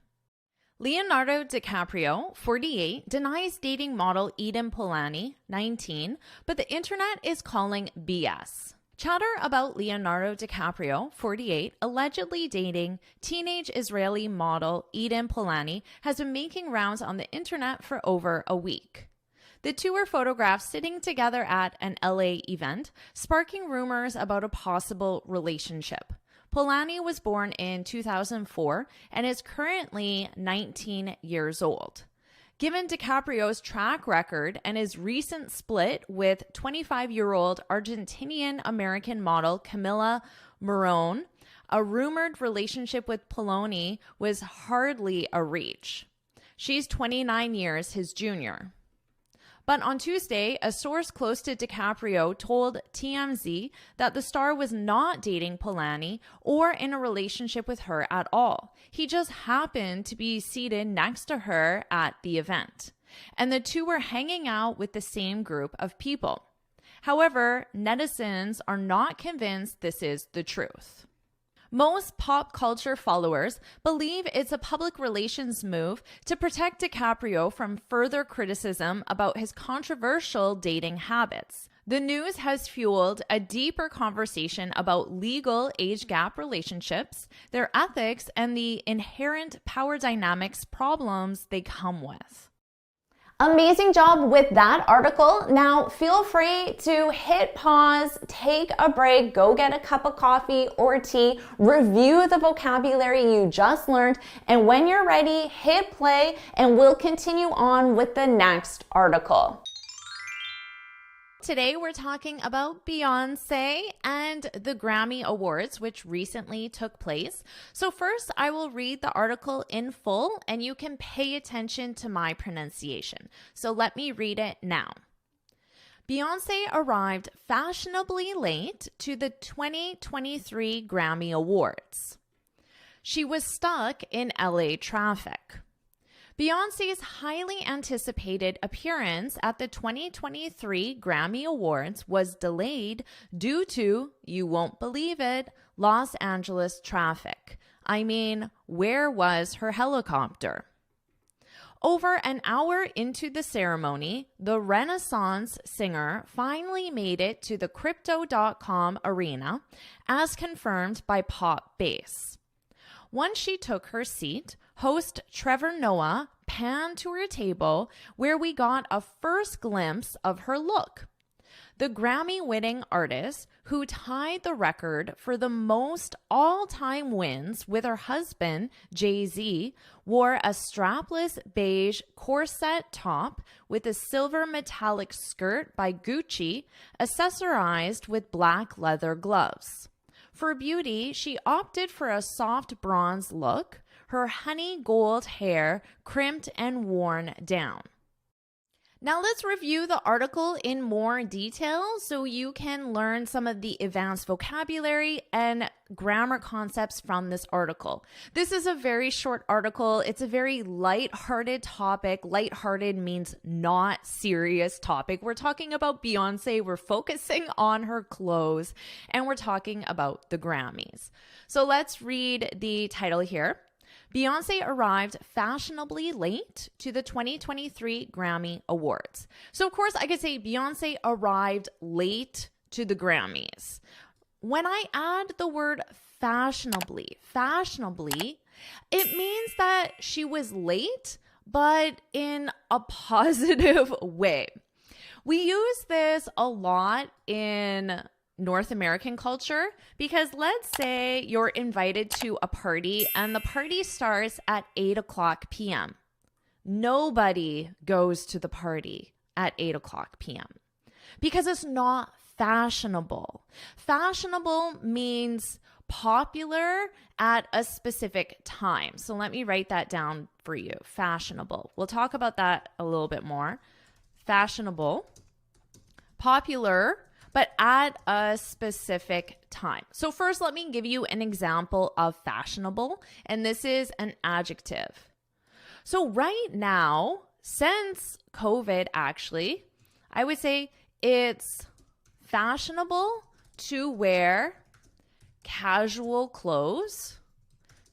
Leonardo DiCaprio, 48, denies dating model Eden Polani, 19, but the internet is calling BS. Chatter about Leonardo DiCaprio, 48, allegedly dating teenage Israeli model Eden Polani has been making rounds on the internet for over a week. The two were photographed sitting together at an LA event, sparking rumors about a possible relationship. Polani was born in 2004 and is currently 19 years old. Given DiCaprio's track record and his recent split with 25-year-old Argentinian-American model Camila Morrone, a rumored relationship with Poloni was hardly a reach. She's 29 years his junior. But on Tuesday, a source close to DiCaprio told TMZ that the star was not dating Polani or in a relationship with her at all. He just happened to be seated next to her at the event, and the two were hanging out with the same group of people. However, netizens are not convinced this is the truth. Most pop culture followers believe it's a public relations move to protect DiCaprio from further criticism about his controversial dating habits. The news has fueled a deeper conversation about legal age gap relationships, their ethics, and the inherent power dynamics problems they come with. Amazing job with that article. Now feel free to hit pause, take a break, go get a cup of coffee or tea, review the vocabulary you just learned, and when you're ready, hit play and we'll continue on with the next article. Today we're talking about Beyonce and the Grammy Awards, which recently took place. So first, I will read the article in full and you can pay attention to my pronunciation. So let me read it now. Beyonce arrived fashionably late to the 2023 Grammy Awards. She was stuck in LA traffic. Beyonce's highly anticipated appearance at the 2023 Grammy Awards was delayed due to, you won't believe it, Los Angeles traffic. I mean, where was her helicopter? Over an hour into the ceremony, the Renaissance singer finally made it to the Crypto.com arena, as confirmed by Pop Base. Once she took her seat, host Trevor Noah panned to her table where we got a first glimpse of her look. The Grammy-winning artist, who tied the record for the most all-time wins with her husband, Jay-Z, wore a strapless beige corset top with a silver metallic skirt by Gucci, accessorized with black leather gloves. For beauty, she opted for a soft bronze look, her honey gold hair crimped and worn down. Now let's review the article in more detail so you can learn some of the advanced vocabulary and grammar concepts from this article. This is a very short article. It's a very light-hearted topic. Light-hearted means not serious topic. We're talking about Beyonce. We're focusing on her clothes, and we're talking about the Grammys. So let's read the title here. Beyonce arrived fashionably late to the 2023 Grammy Awards. So, of course, I could say Beyonce arrived late to the Grammys. When I add the word fashionably, it means that she was late, but in a positive way. We use this a lot in North American culture because let's say you're invited to a party and the party starts at 8:00 p.m. Nobody goes to the party at 8:00 p.m. because it's not fashionable. Fashionable means popular at a specific time. So let me write that down for you. Fashionable. We'll talk about that a little bit more. Fashionable, popular, but at a specific time. So first, let me give you an example of fashionable, and this is an adjective. So right now, since COVID, actually, I would say it's fashionable to wear casual clothes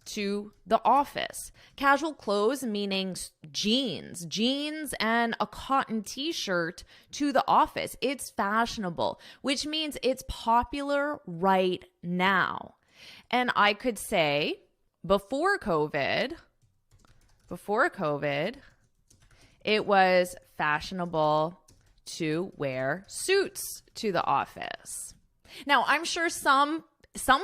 to the office. Casual clothes meaning jeans and a cotton t-shirt to the office. It's fashionable, which means it's popular right now. And I could say before COVID, it was fashionable to wear suits to the office. Now, I'm sure some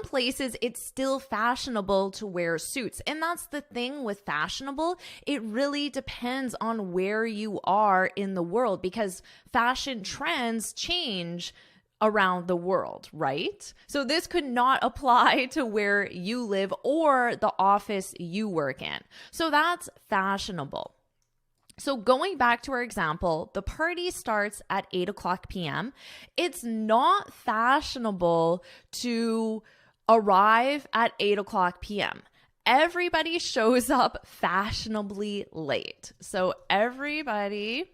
places it's still fashionable to wear suits. And that's the thing with fashionable. It really depends on where you are in the world because fashion trends change around the world, right? So this could not apply to where you live or the office you work in. So that's fashionable. So going back to our example, the party starts at 8:00 p.m. It's not fashionable to arrive at 8:00 p.m. Everybody shows up fashionably late. So everybody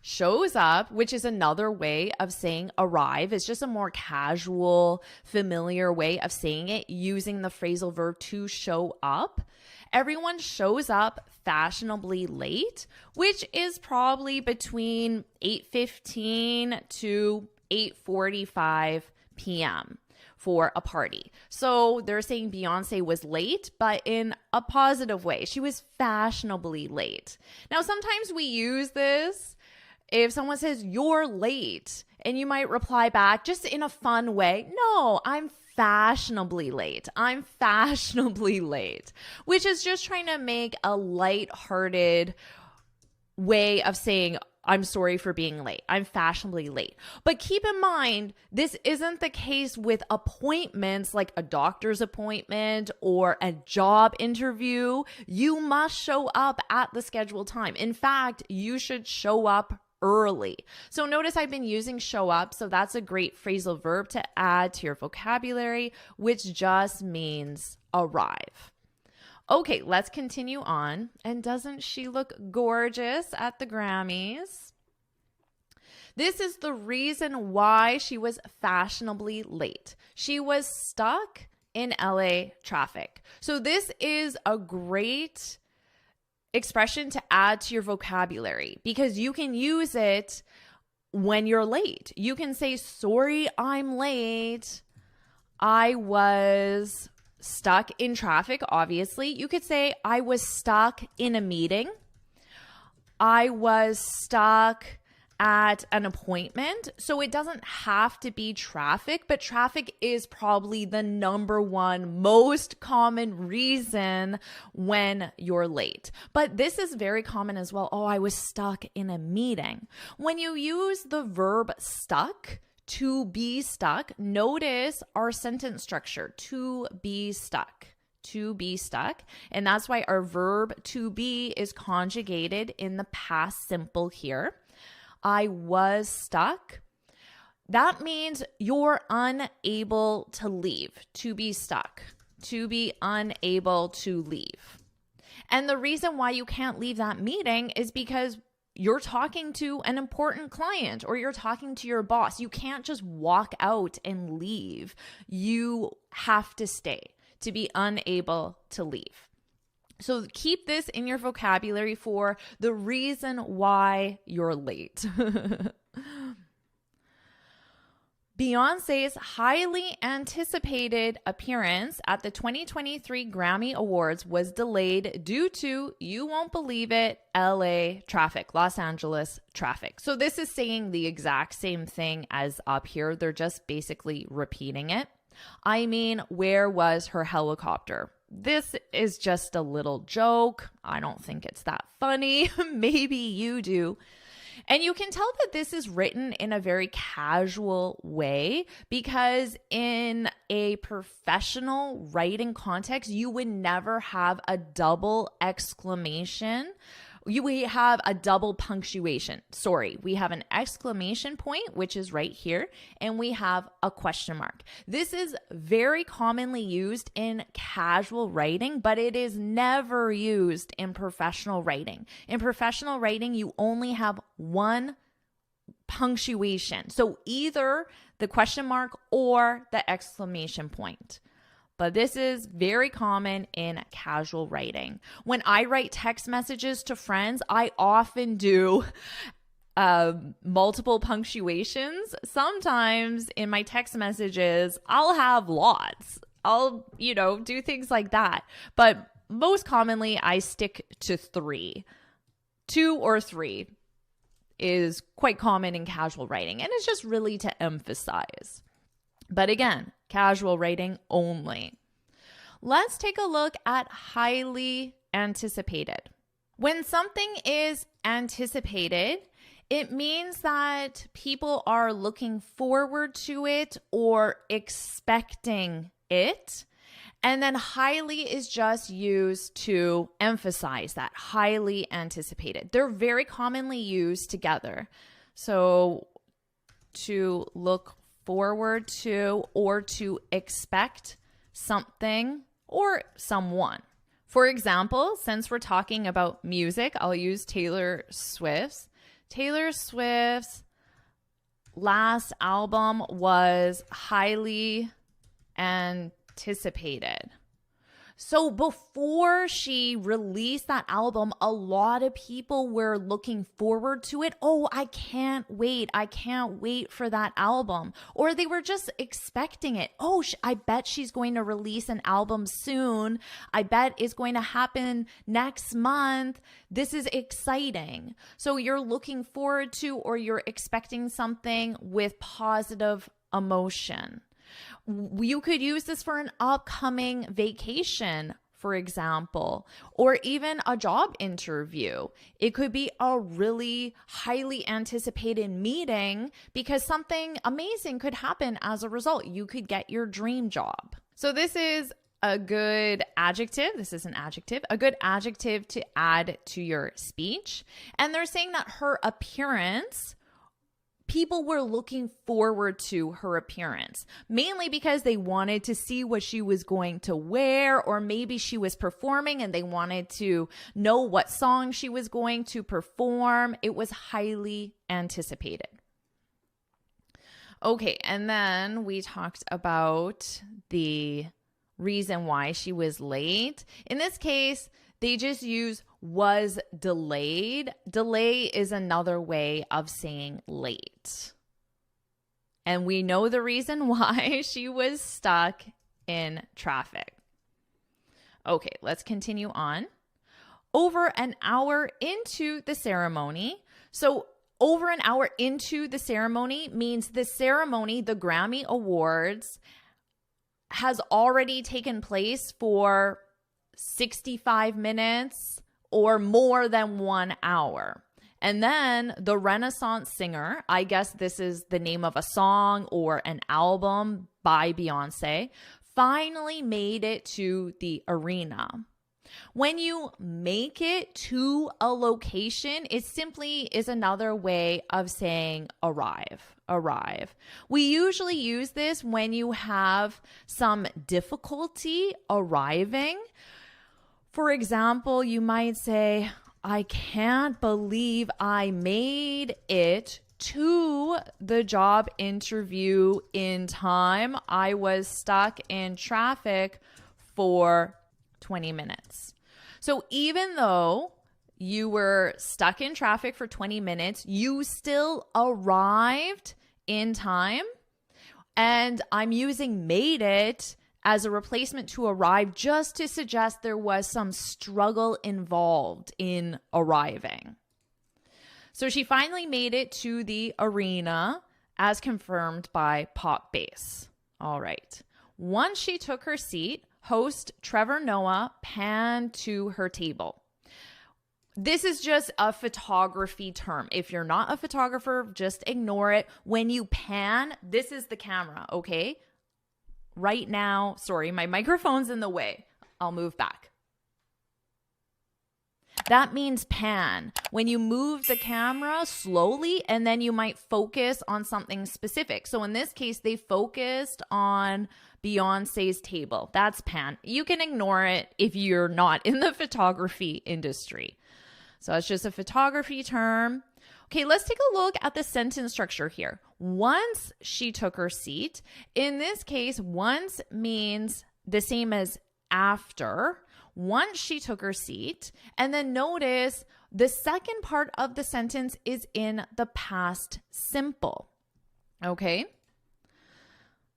shows up, which is another way of saying arrive. It's just a more casual, familiar way of saying it using the phrasal verb to show up. Everyone shows up fashionably late, which is probably between 8:15 to 8:45 p.m. for a party. So they're saying Beyonce was late, but in a positive way. She was fashionably late. Now, sometimes we use this if someone says, "You're late," and you might reply back just in a fun way, "No, I'm fashionably late. I'm fashionably late," which is just trying to make a lighthearted way of saying, "I'm sorry for being late. I'm fashionably late." But keep in mind, this isn't the case with appointments like a doctor's appointment or a job interview. You must show up at the scheduled time. In fact, you should show up early. So notice I've been using show up. So that's a great phrasal verb to add to your vocabulary, which just means arrive. Okay, let's continue on. And doesn't she look gorgeous at the Grammys? This is the reason why she was fashionably late. She was stuck in LA traffic. So this is a great expression to add to your vocabulary because you can use it when you're late. You can say, "Sorry, I'm late. I was stuck in traffic," obviously. You could say, "I was stuck in a meeting. I was stuck at an appointment." So it doesn't have to be traffic, but traffic is probably the number one most common reason when you're late. But this is very common as well. "Oh, I was stuck in a meeting." When you use the verb stuck, to be stuck, notice our sentence structure, to be stuck. To be stuck. And that's why our verb to be is conjugated in the past simple here. I was stuck. That means you're unable to leave. To be stuck. To be unable to leave. And the reason why you can't leave that meeting is because you're talking to an important client or you're talking to your boss. You can't just walk out and leave. You have to stay. To be unable to leave. So keep this in your vocabulary for the reason why you're late. Beyonce's highly anticipated appearance at the 2023 Grammy Awards was delayed due to, you won't believe it, LA traffic, Los Angeles traffic. So this is saying the exact same thing as up here. They're just basically repeating it. I mean, where was her helicopter? This is just a little joke. I don't think it's that funny. Maybe you do. And you can tell that this is written in a very casual way because in a professional writing context, you would never have a double exclamation. We have a double punctuation. Sorry, we have an exclamation point, which is right here, and we have a question mark. This is very commonly used in casual writing, but it is never used in professional writing. In professional writing, you only have one punctuation. So either the question mark or the exclamation point. But this is very common in casual writing. When I write text messages to friends, I often do multiple punctuations. Sometimes in my text messages, I'll have lots. I'll, do things like that. But most commonly, I stick to 3. 2 or 3 is quite common in casual writing, and it's just really to emphasize. But again, casual writing only. Let's take a look at highly anticipated. When something is anticipated, it means that people are looking forward to it or expecting it. And then highly is just used to emphasize that, highly anticipated. They're very commonly used together. So to look forward to or to expect something or someone. For example, since we're talking about music, I'll use Taylor Swift's. Taylor Swift's last album was highly anticipated. So before she released that album, a lot of people were looking forward to it. Oh, I can't wait. I can't wait for that album. Or they were just expecting it. Oh, I bet she's going to release an album soon. I bet it's going to happen next month. This is exciting. So you're looking forward to or you're expecting something with positive emotion. You could use this for an upcoming vacation, for example, or even a job interview. It could be a really highly anticipated meeting because something amazing could happen as a result. You could get your dream job. So this is a good adjective. This is an adjective, a good adjective to add to your speech. And they're saying that her appearance, people were looking forward to her appearance, mainly because they wanted to see what she was going to wear, or maybe she was performing and they wanted to know what song she was going to perform. It was highly anticipated. Okay, and then we talked about the reason why she was late. In this case, they just use was delayed. Delay is another way of saying late. And we know the reason why she was stuck in traffic. Okay, let's continue on. Over an hour into the ceremony. So over an hour into the ceremony means the ceremony, the Grammy Awards, has already taken place for 65 minutes or more than 1 hour. And then the Renaissance singer, I guess this is the name of a song or an album by Beyonce, finally made it to the arena. When you make it to a location, it simply is another way of saying arrive. We usually use this when you have some difficulty arriving. For example, you might say, I can't believe I made it to the job interview in time. I was stuck in traffic for 20 minutes. So even though you were stuck in traffic for 20 minutes, you still arrived in time. And I'm using made it as a replacement to arrive just to suggest there was some struggle involved in arriving. So she finally made it to the arena as confirmed by Pop Bass. All right. Once she took her seat, host Trevor Noah panned to her table. This is just a photography term. If you're not a photographer, just ignore it. When you pan, this is the camera, okay? Right now, sorry, my microphone's in the way. I'll move back. That means pan. When you move the camera slowly and then you might focus on something specific. So in this case, they focused on Beyonce's table. That's pan. You can ignore it if you're not in the photography industry. So it's just a photography term. Okay, let's take a look at the sentence structure here. Once she took her seat. In this case, once means the same as after. Once she took her seat. And then notice the second part of the sentence is in the past simple. Okay?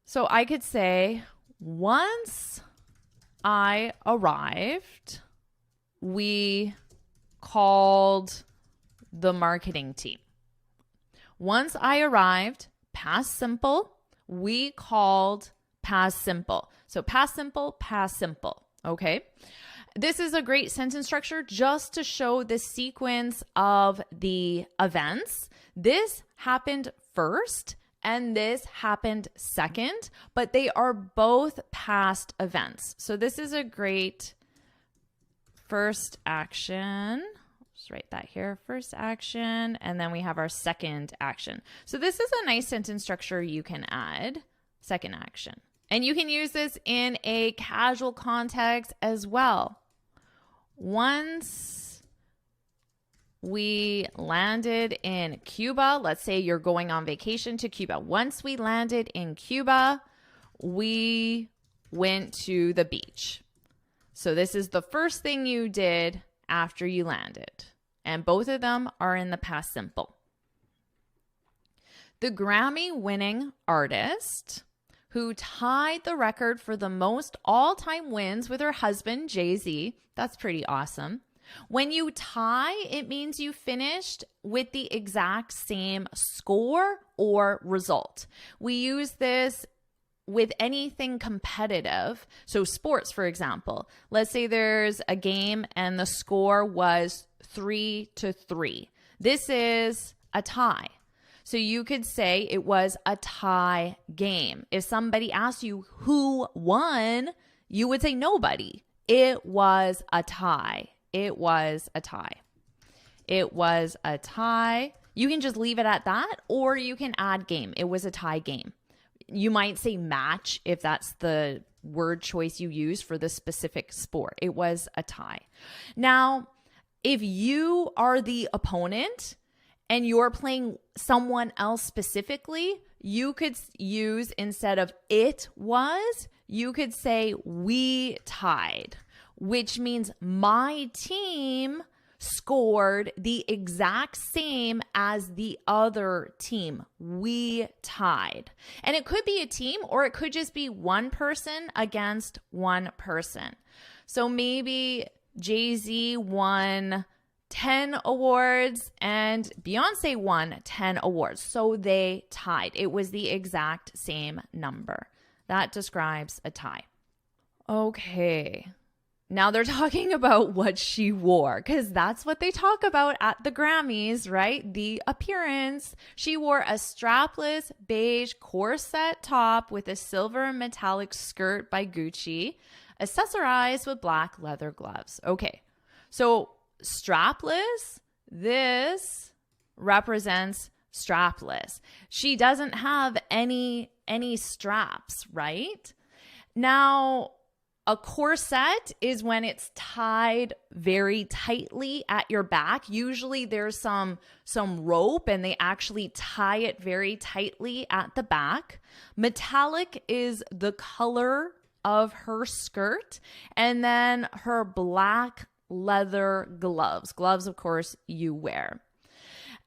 So I could say, once I arrived, we called the marketing team. Once I arrived, past simple, we called past simple. So past simple, past simple. Okay. This is a great sentence structure just to show the sequence of the events. This happened first and this happened second, but they are both past events. So this is a great first action. Just write that here, first action, and then we have our second action. So this is a nice sentence structure you can add, second action. And you can use this in a casual context as well. Once we landed in Cuba, let's say you're going on vacation to Cuba. Once we landed in Cuba, we went to the beach. So this is the first thing you did after you landed. And both of them are in the past simple. The Grammy-winning artist who tied the record for the most all-time wins with her husband, Jay-Z. That's pretty awesome. When you tie, it means you finished with the exact same score or result. We use this with anything competitive. So sports, for example, let's say there's a game and the score was 3-3. This is a tie. So you could say it was a tie game. If somebody asked you who won, you would say nobody. It was a tie. It was a tie. It was a tie. You can just leave it at that, or you can add game. It was a tie game. You might say match if that's the word choice you use for the specific sport. It was a tie. Now, if you are the opponent and you're playing someone else specifically, you could use, instead of it was, you could say we tied, which means my team scored the exact same as the other team. We tied. And it could be a team, or it could just be one person against one person. So maybe Jay-Z won 10 awards and Beyonce won 10 awards. So they tied. It was the exact same number. That describes a tie. Okay. Now they're talking about what she wore, because that's what they talk about at the Grammys, right? The appearance. She wore a strapless beige corset top with a silver metallic skirt by Gucci, accessorized with black leather gloves. Okay, so strapless, this represents strapless. She doesn't have any straps, right? Now, a corset is when it's tied very tightly at your back. Usually there's some rope and they actually tie it very tightly at the back. Metallic is the color of her skirt, and then her black leather gloves. Gloves, of course, you wear.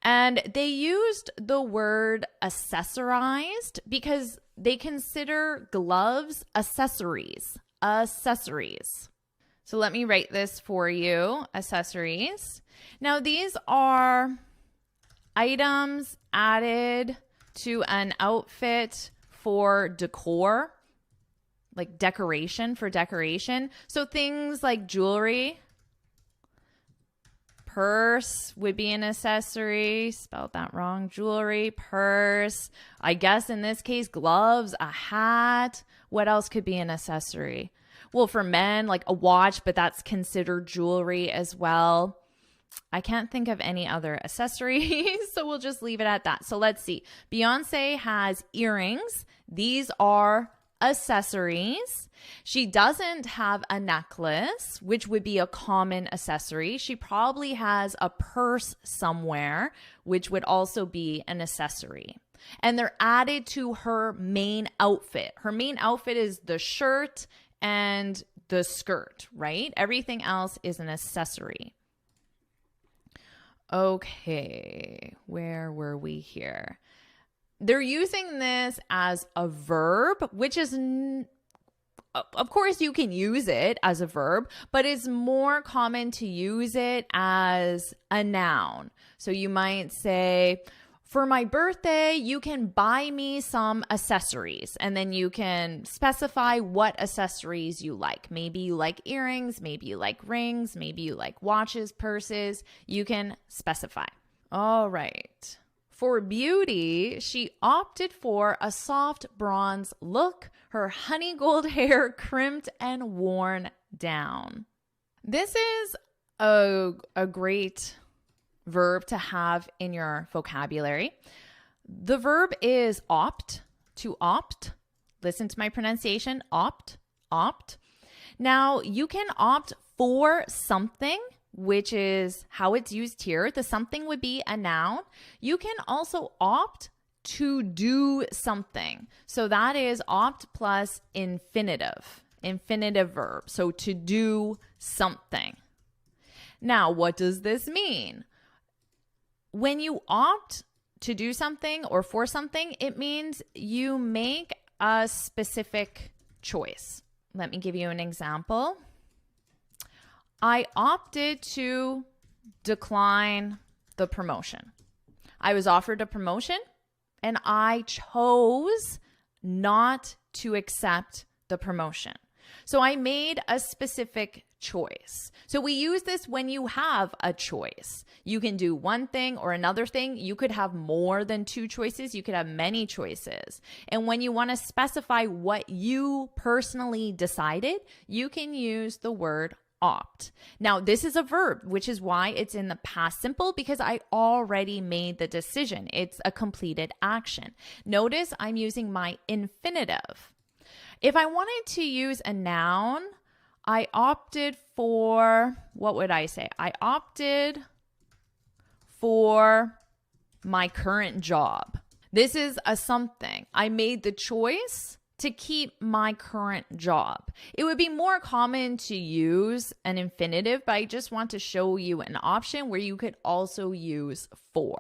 And they used the word accessorized because they consider gloves accessories. Accessories. So let me write this for you. Accessories. Now these are items added to an outfit for decor, like decoration, for decoration. So things like jewelry, Purse would be an accessory. Spelled that wrong. Jewelry, purse. I guess in this case, gloves, a hat. What else could be an accessory? Well, for men, like a watch, but that's considered jewelry as well. I can't think of any other accessories, so we'll just leave it at that. So let's see. Beyonce has earrings. These are accessories. She doesn't have a necklace, which would be a common accessory. She probably has a purse somewhere, which would also be an accessory. And they're added to her main outfit. Her main outfit is the shirt and the skirt, right? Everything else is an accessory. Okay, where were we here? They're using this as a verb, which is, of course, you can use it as a verb, but it's more common to use it as a noun. So you might say, for my birthday, you can buy me some accessories. And then you can specify what accessories you like. Maybe you like earrings, maybe you like rings, maybe you like watches, purses. You can specify. All right. For beauty, she opted for a soft bronze look, her honey gold hair crimped and worn down. This is a great verb to have in your vocabulary. The verb is opt, to opt. Listen to my pronunciation, opt, opt. Now, you can opt for something, which is how it's used here. The something would be a noun. You can also opt to do something. So that is opt plus infinitive verb. So to do something. Now, what does this mean? When you opt to do something or for something, it means you make a specific choice. Let me give you an example. I opted to decline the promotion. I was offered a promotion and I chose not to accept the promotion. So I made a specific choice. So we use this when you have a choice. You can do one thing or another thing. You could have more than two choices. You could have many choices. And when you want to specify what you personally decided, you can use the word opt. Now, this is a verb, which is why it's in the past simple, because I already made the decision. It's a completed action. Notice I'm using my infinitive. If I wanted to use a noun, I opted for, what would I say? I opted for my current job. This is a something. I made the choice to keep my current job. It would be more common to use an infinitive, but I just want to show you an option where you could also use for.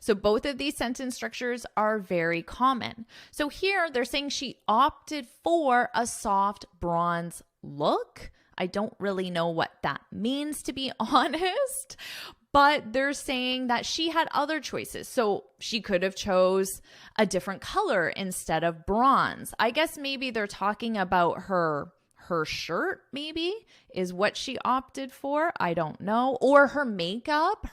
So both of these sentence structures are very common. So here they're saying she opted for a soft bronze look. I don't really know what that means, to be honest, but they're saying that she had other choices. So she could have chose a different color instead of bronze. I guess maybe they're talking about her shirt, maybe, is what she opted for. I don't know. Or her makeup,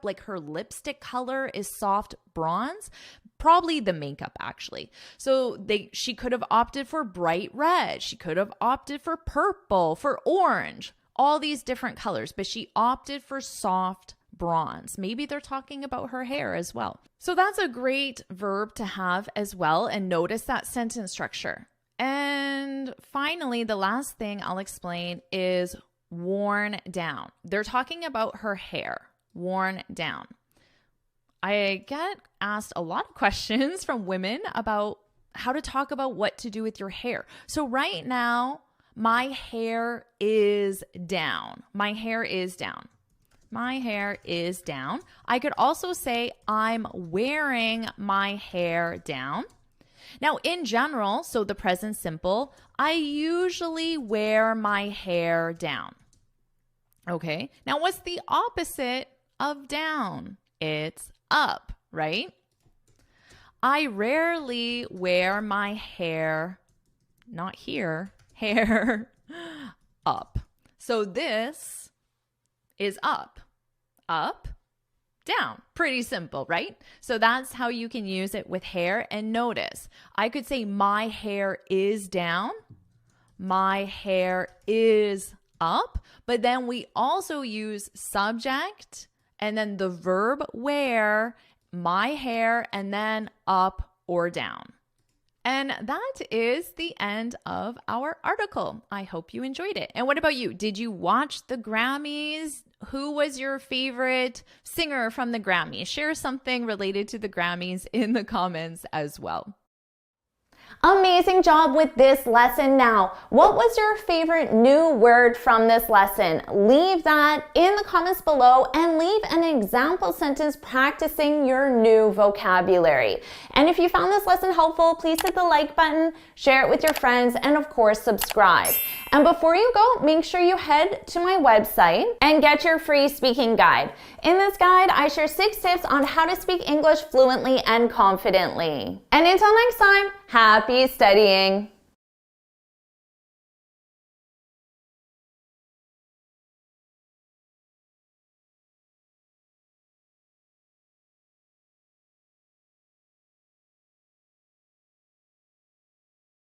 like her lipstick color is soft bronze. Probably the makeup, actually. So she could have opted for bright red. She could have opted for purple, for orange, all these different colors, but she opted for soft bronze. Maybe they're talking about her hair as well. So that's a great verb to have as well. And notice that sentence structure. And finally, the last thing I'll explain is worn down. They're talking about her hair, worn down. I get asked a lot of questions from women about how to talk about what to do with your hair. So right now, my hair is down. My hair is down. My hair is down. I could also say I'm wearing my hair down. Now, in general, so the present simple, I usually wear my hair down. Okay. Now, what's the opposite of down? It's up, right? I rarely wear my hair, not here, hair up. So this is up. up, down. Pretty simple, right? So that's how you can use it with hair. And notice, I could say my hair is down, my hair is up, but then we also use subject and then the verb wear, my hair, and then up or down. And that is the end of our article. I hope you enjoyed it. And what about you? Did you watch the Grammys? Who was your favorite singer from the Grammys? Share something related to the Grammys in the comments as well. Amazing job with this lesson. Now, what was your favorite new word from this lesson? Leave that in the comments below and leave an example sentence practicing your new vocabulary. And if you found this lesson helpful, please hit the like button, share it with your friends, and of course, subscribe. And before you go, make sure you head to my website and get your free speaking guide. In this guide, I share 6 tips on how to speak English fluently and confidently. And until next time, happy studying!